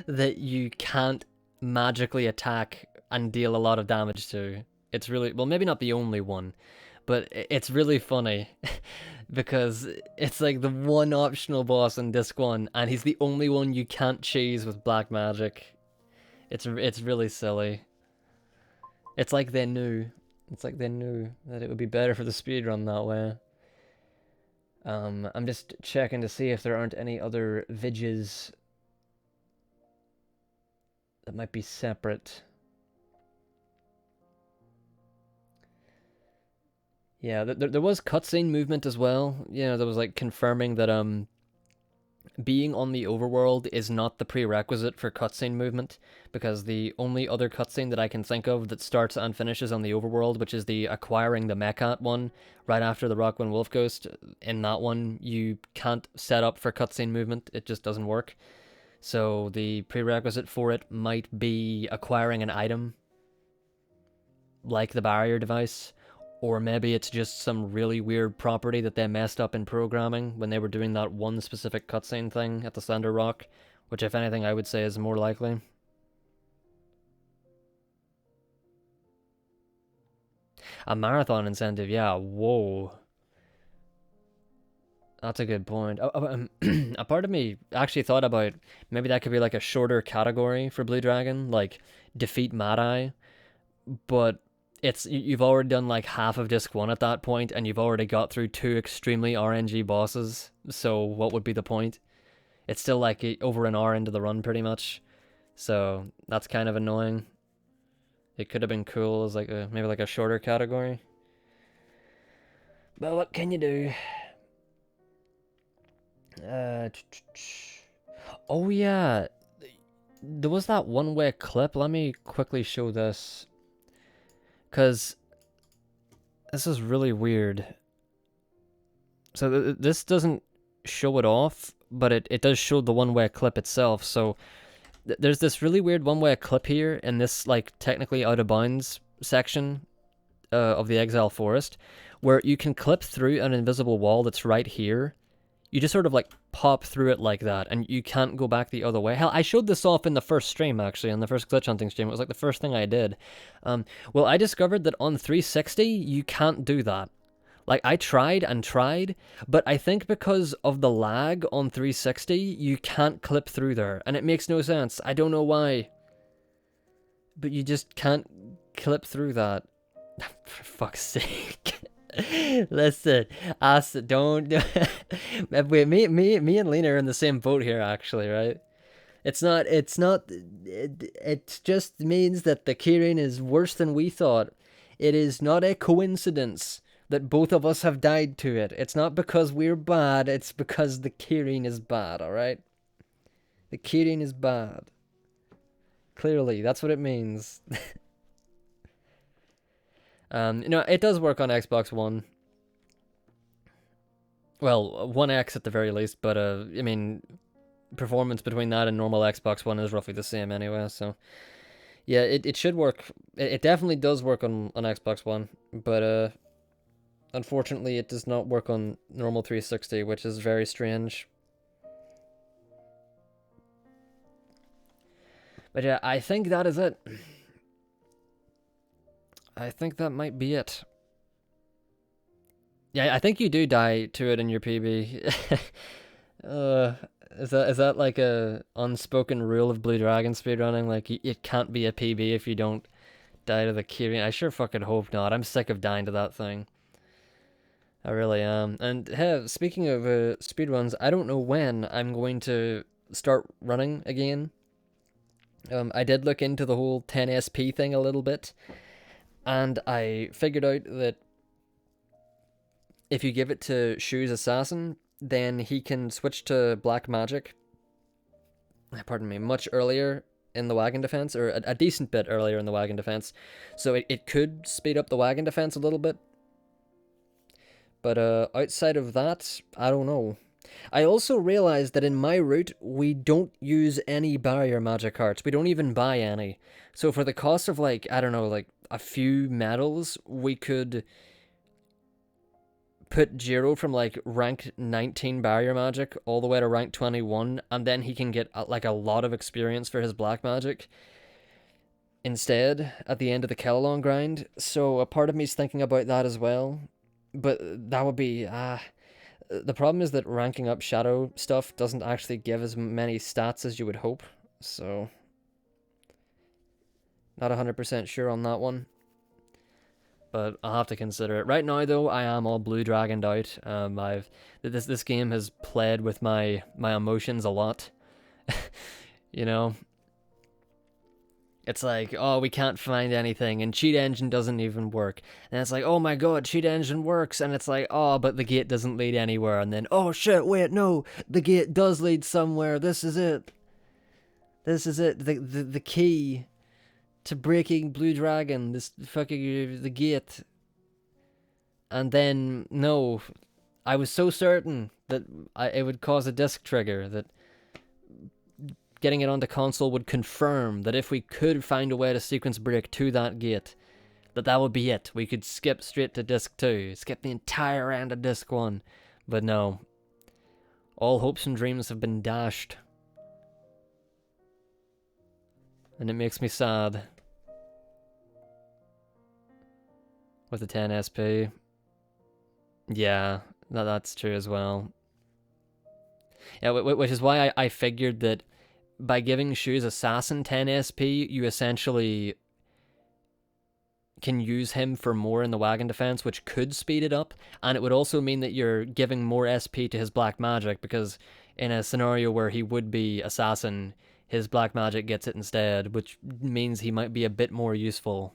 that you can't magically attack and deal a lot of damage to. It's really, well, maybe not the only one, but it's really funny because it's like the one optional boss in Disc 1 and he's the only one you can't cheese with black magic. It's really silly. It's like they knew. It's like they knew that it would be better for the speedrun that way. I'm just checking to see if there aren't any other vidges that might be separate. Yeah, there was cutscene movement as well. You know, there was like confirming that being on the overworld is not the prerequisite for cutscene movement, because the only other cutscene that I can think of that starts and finishes on the overworld, which is the acquiring the Mechat one, right after the Rockwind Wolf Ghost, in that one you can't set up for cutscene movement, it just doesn't work. So the prerequisite for it might be acquiring an item, like the barrier device, or maybe it's just some really weird property that they messed up in programming when they were doing that one specific cutscene thing at the Slender Rock, which if anything I would say is more likely. A marathon incentive, yeah, whoa. That's a good point. A part of me actually thought about maybe that could be like a shorter category for Blue Dragon, like defeat Mad Eye, but you've already done like half of Disc 1 at that point, and you've already got through 2 extremely RNG bosses, so what would be the point? It's still like over an hour into the run pretty much, so that's kind of annoying. It could have been cool as like maybe like a shorter category. But what can you do? Oh yeah, there was that one-way clip. Let me quickly show this, because this is really weird. So this doesn't show it off, but it does show the one-way clip itself. So there's this really weird one-way clip here in this like technically out of bounds section of the Exile Forest, where you can clip through an invisible wall that's right here. You just sort of like pop through it like that, and you can't go back the other way. Hell, I showed this off in the first stream, actually, in the first glitch hunting stream. It was like the first thing I did. Well, I discovered that on 360, you can't do that. Like, I tried and tried, but I think because of the lag on 360, you can't clip through there, and it makes no sense. I don't know why. But you just can't clip through that. For fuck's sake. Listen, don't. Wait, me and Lena are in the same boat here, actually, right? It just means that the keyring is worse than we thought. It is not a coincidence that both of us have died to it. It's not because we're bad, it's because the keyring is bad, alright? The keyring is bad. Clearly, that's what it means. It does work on Xbox One. Well, One X at the very least, but I mean, performance between that and normal Xbox One is roughly the same anyway, so yeah, it should work. It definitely does work on Xbox One, but unfortunately it does not work on normal 360, which is very strange. But yeah, I think that is it. I think that might be it. Yeah, I think you do die to it in your PB. Is that like a unspoken rule of Blue Dragon speedrunning? Like, it can't be a PB if you don't die to the keyring? I sure fucking hope not. I'm sick of dying to that thing. I really am. And hey, speaking of speedruns, I don't know when I'm going to start running again. I did look into the whole 10 SP thing a little bit, and I figured out that if you give it to Shu's Assassin, then he can switch to Black Magic, pardon me, much earlier in the Wagon Defence, or a decent bit earlier in the Wagon Defence. So it could speed up the Wagon Defence a little bit. But outside of that, I don't know. I also realized that in my route, we don't use any barrier magic hearts. We don't even buy any. So for the cost of, like, I don't know, like a few medals, we could put Jiro from like rank 19 barrier magic all the way to rank 21, and then he can get like a lot of experience for his black magic instead at the end of the Kelolon grind. So a part of me is thinking about that as well, but that would be the problem is that ranking up shadow stuff doesn't actually give as many stats as you would hope, so not 100% sure on that one. But I'll have to consider it. Right now, though, I am all Blue Dragoned out. This game has played with my emotions a lot. You know, it's like, oh, we can't find anything, and cheat engine doesn't even work. And it's like, oh my god, cheat engine works, and it's like, oh, but the gate doesn't lead anywhere. And then, oh shit, wait, no, the gate does lead somewhere. This is it. This is it. The key to breaking Blue Dragon, this fucking the gate. And then no, I was so certain that it would cause a disc trigger, that getting it onto console would confirm that if we could find a way to sequence break to that gate, that would be it. We could skip straight to disc 2, skip the entire end of disc 1. But no, all hopes and dreams have been dashed, and it makes me sad. With the 10 SP. Yeah, that's true as well. Yeah, which is why I figured that by giving Shu's Assassin 10 SP, you essentially can use him for more in the Wagon Defence, which could speed it up, and it would also mean that you're giving more SP to his Black Magic, because in a scenario where he would be Assassin, his Black Magic gets it instead, which means he might be a bit more useful,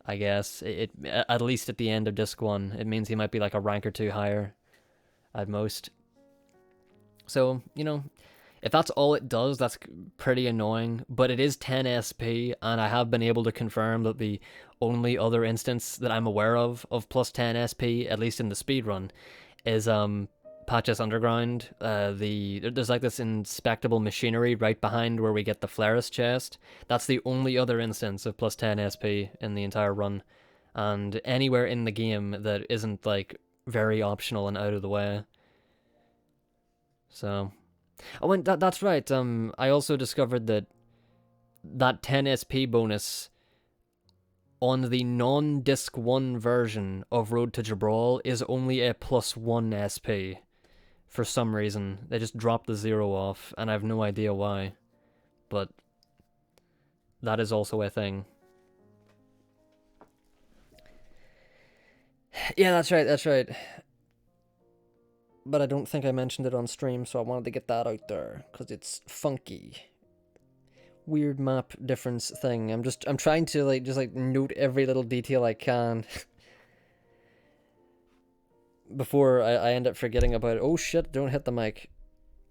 I guess. It at least at the end of disc 1, it means he might be like a rank or 2 higher at most. So, you know, if that's all it does, that's pretty annoying, but it is 10 SP, and I have been able to confirm that the only other instance that I'm aware of plus 10 SP, at least in the speedrun, is Patches Underground, there's like this inspectable machinery right behind where we get the Flaris chest. That's the only other instance of plus 10 SP in the entire run. And anywhere in the game that isn't like very optional and out of the way. So, oh, and that's right. I also discovered that 10 SP bonus on the non-Disc 1 version of Road to Jabral is only a plus 1 SP. For some reason. They just dropped the 0 off, and I have no idea why. But that is also a thing. Yeah, that's right. But I don't think I mentioned it on stream, so I wanted to get that out there, because it's funky. Weird map difference thing. I'm trying to just note every little detail I can before I end up forgetting about it. Oh shit, don't hit the mic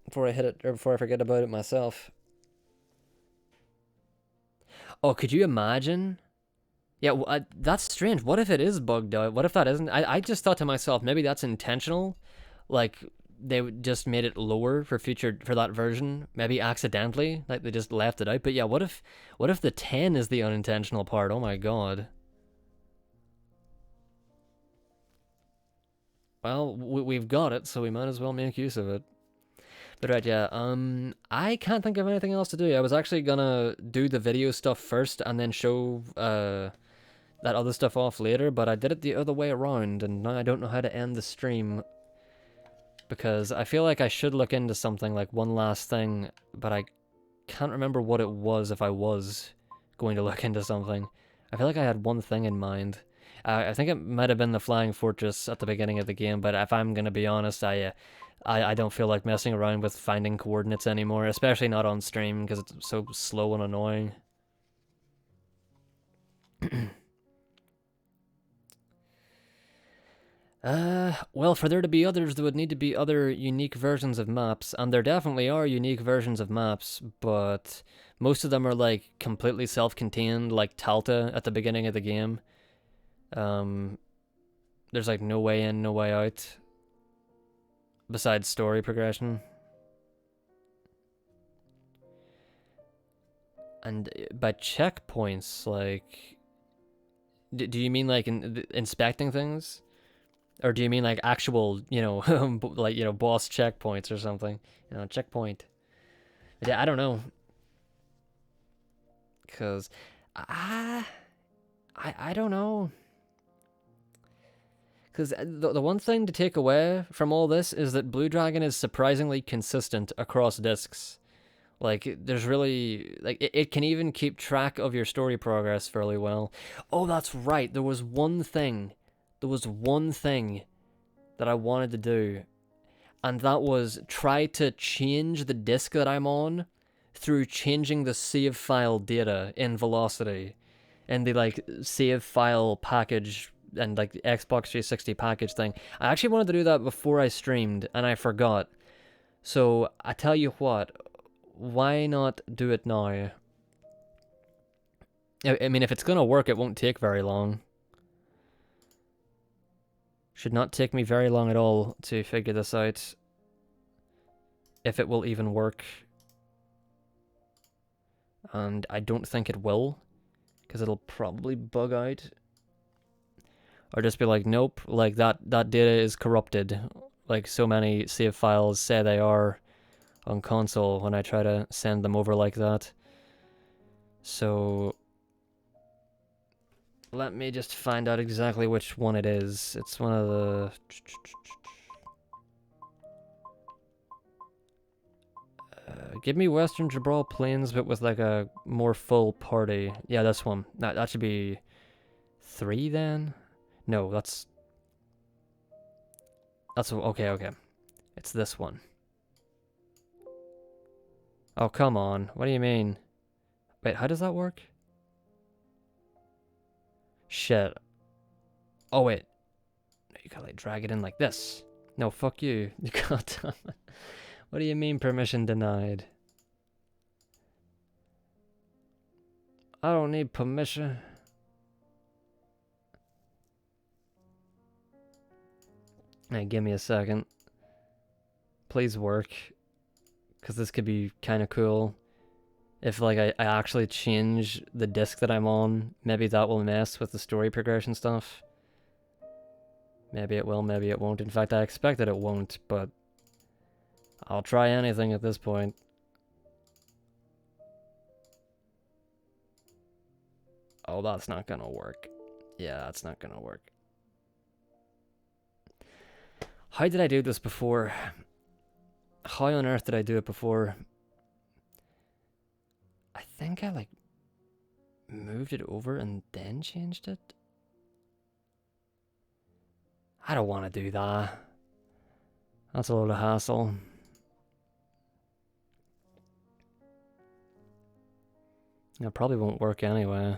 before I hit it, or before I forget about it myself. Oh, could you imagine? Yeah, well, that's strange. What if it is bugged out? What if that isn't? I just thought to myself, maybe that's intentional. Like, they just made it lower for that version, maybe accidentally, like they just left it out. But yeah, what if the 10 is the unintentional part? Oh my god. Well, we've got it, so we might as well make use of it. But right, yeah, I can't think of anything else to do. I was actually gonna do the video stuff first and then show that other stuff off later, but I did it the other way around, and now I don't know how to end the stream. Because I feel like I should look into something, like one last thing, but I can't remember what it was if I was going to look into something. I feel like I had one thing in mind. I think it might have been the Flying Fortress at the beginning of the game, but if I'm going to be honest, I don't feel like messing around with finding coordinates anymore, especially not on stream, because it's so slow and annoying. Well, for there to be others, there would need to be other unique versions of maps, and there definitely are unique versions of maps, but most of them are, like, completely self-contained, like Talta at the beginning of the game. There's, like, no way in, no way out, besides story progression. And by checkpoints, like, do you mean, like, inspecting things? Or do you mean like actual, like, boss checkpoints or something? Checkpoint. Yeah, I don't know. Because I don't know. Because the one thing to take away from all this is that Blue Dragon is surprisingly consistent across discs. Like, there's really, like, it can even keep track of your story progress fairly well. Oh, that's right. There was one thing that I wanted to do, and that was try to change the disk that I'm on through changing the save file data in Velocity, and the, like, save file package and, like, the Xbox 360 package thing. I actually wanted to do that before I streamed, and I forgot. So, I tell you what, why not do it now? I mean, if it's gonna work, it won't take very long. Should not take me very long at all to figure this out. If it will even work. And I don't think it will, because it'll probably bug out. Or just be like, nope, like that data is corrupted. Like so many save files say they are on console when I try to send them over like that. So let me just find out exactly which one it is. It's one of the... give me Western Jabral Plains, but with like a more full party. Yeah, this one. That should be 3 then? No, that's okay. It's this one. Oh, come on. What do you mean? Wait, how does that work? Shit. Oh, wait. You gotta, like, drag it in like this. No, fuck you. You can't. What do you mean permission denied? I don't need permission. Hey, give me a second. please work, because this could be kind of cool. If like I actually change the disc that I'm on, maybe that will mess with the story progression stuff. Maybe it will, maybe it won't. In fact, I expect that it won't, but I'll try anything at this point. Oh, that's not gonna work. Yeah, that's not gonna work. How did I do this before? How on earth did I do it before? I think I like moved it over and then changed it. I don't want to do that. That's a load of hassle. It probably won't work anyway.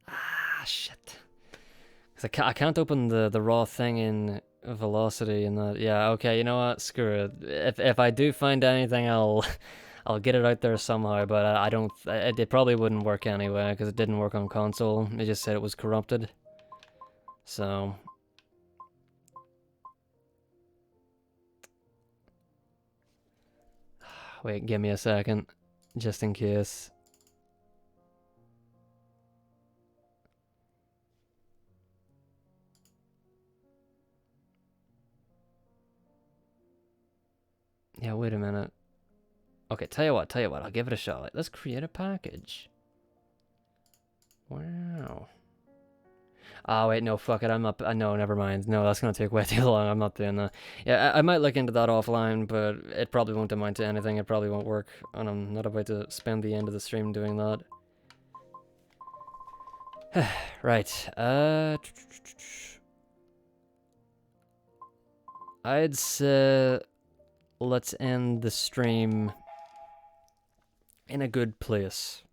Ah, shit. Cause I can't open the raw thing in velocity and that. Yeah, okay, you know what? Screw it. If I do find anything, I'll get it out there somehow. But I don't. It probably wouldn't work anyway because it didn't work on console. It just said it was corrupted. So. Wait, give me a second, just in case. Yeah, wait a minute. Okay, tell you what, I'll give it a shot. Let's create a package. Wow. Oh, wait, no, fuck it, I'm not, no, never mind. No, that's gonna take way too long, I'm not doing that. Yeah, I might look into that offline, but it probably won't amount to anything, it probably won't work, and I'm not about to spend the end of the stream doing that. Right, I'd say let's end the stream in a good place.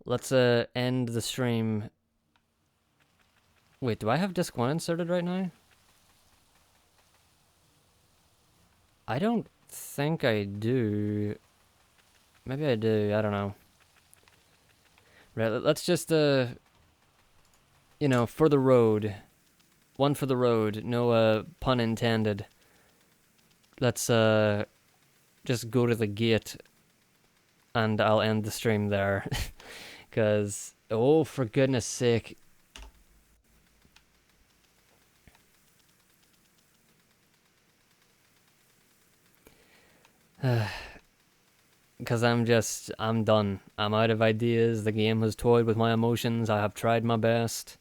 Let's end the stream. Wait, do I have disc 1 inserted right now? I don't think I do. Maybe I do, I don't know. Right, let's just, you know, for the road. One for the road, no pun intended. Let's just go to the gate and I'll end the stream there. Because, oh, for goodness sake. Because I'm done. I'm out of ideas. The game has toyed with my emotions. I have tried my best.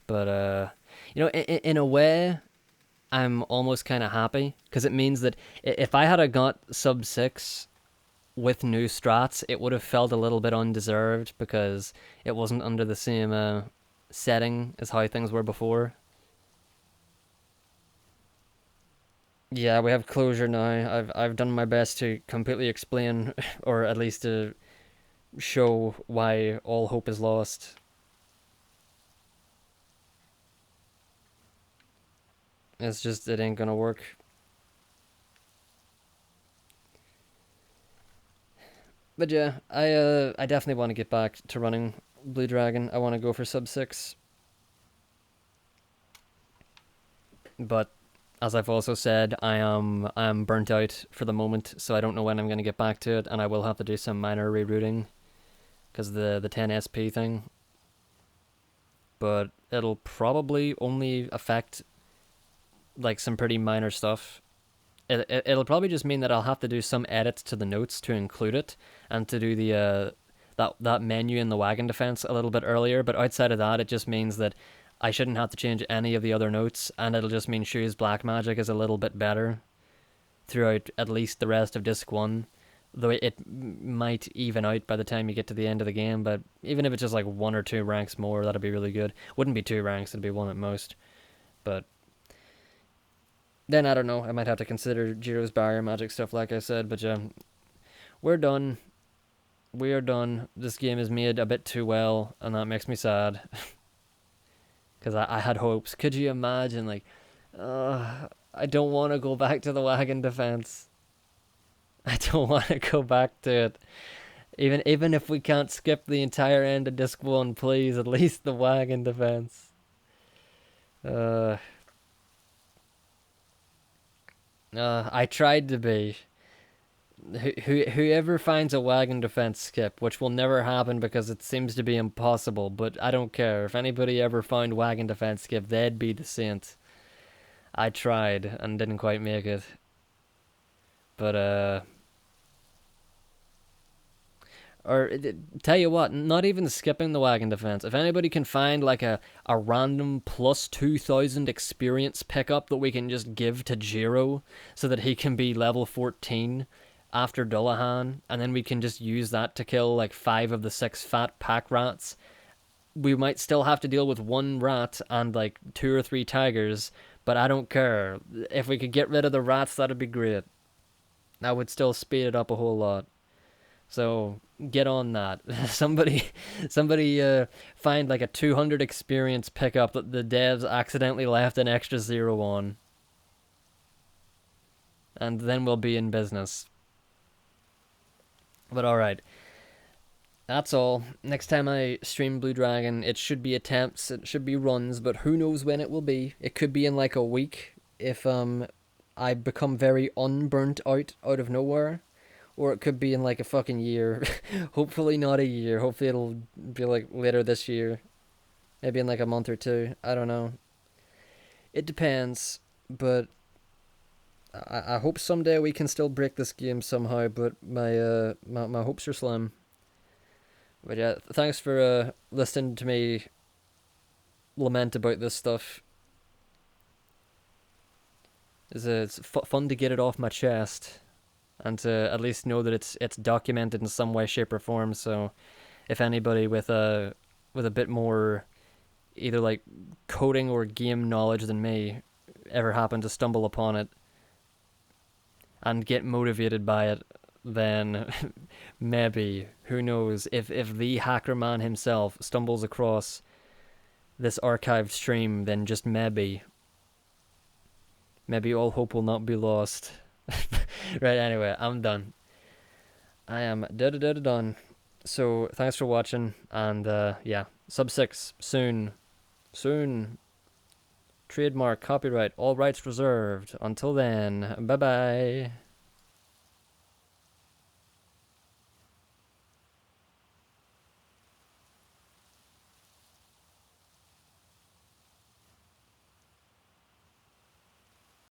But, you know, in a way, I'm almost kind of happy. Because it means that if I had got sub 6 with new strats, it would have felt a little bit undeserved. Because it wasn't under the same setting as how things were before. Yeah, we have closure now. I've done my best to completely explain, or at least to show why all hope is lost. It's just, it ain't gonna work. But yeah, I definitely want to get back to running Blue Dragon. I want to go for sub 6. But as I've also said, I'm burnt out for the moment, so I don't know when I'm gonna get back to it, and I will have to do some minor rerouting because the 10 SP thing. But it'll probably only affect like some pretty minor stuff. It'll probably just mean that I'll have to do some edits to the notes to include it, and to do the that menu in the Wagon Defence a little bit earlier. But outside of that, it just means that I shouldn't have to change any of the other notes, and it'll just mean Shu's Black Magic is a little bit better throughout at least the rest of Disc 1. Though it might even out by the time you get to the end of the game, but even if it's just like 1 or 2 ranks more, that'd be really good. Wouldn't be 2 ranks, it'd be 1 at most. But then I don't know, I might have to consider Jiro's barrier magic stuff like I said, but yeah. We're done. We are done. This game is made a bit too well, and that makes me sad. Because I had hopes. Could you imagine, like, I don't want to go back to the Wagon Defence. I don't want to go back to it. Even if we can't skip the entire end of Disc 1, please, at least the Wagon Defence. I tried to be. Whoever finds a Wagon Defence skip, which will never happen because it seems to be impossible, but I don't care. If anybody ever found Wagon Defence skip, they'd be the saint. I tried and didn't quite make it. But, or tell you what, not even skipping the Wagon Defence. If anybody can find like a random plus 2,000 experience pickup that we can just give to Jiro so that he can be level 14 after Dullahan, and then we can just use that to kill like 5 of the 6 fat pack rats. We might still have to deal with 1 rat and like 2 or 3 tigers, but I don't care. If we could get rid of the rats, that'd be great. That would still speed it up a whole lot. So get on that. somebody find like a 200 experience pickup that the devs accidentally left an extra 0 on. And then we'll be in business. But alright. That's all. Next time I stream Blue Dragon, it should be attempts, it should be runs, but who knows when it will be. It could be in like a week if I become very unburnt out of nowhere. Or it could be in like a fucking year. Hopefully not a year. Hopefully it'll be like later this year. Maybe in like a month or 2. I don't know. It depends. But I hope someday we can still break this game somehow. But my hopes are slim. But yeah, thanks for listening to me lament about this stuff. It's fun to get it off my chest. And to at least know that it's documented in some way, shape, or form. So, if anybody with a bit more, either like coding or game knowledge than me, ever happen to stumble upon it and get motivated by it, then maybe, who knows, if the hacker man himself stumbles across this archived stream, then just maybe all hope will not be lost. Right, anyway, I'm done. I am done. So, thanks for watching, and yeah, sub 6, soon. Trademark, copyright, all rights reserved. Until then, bye-bye.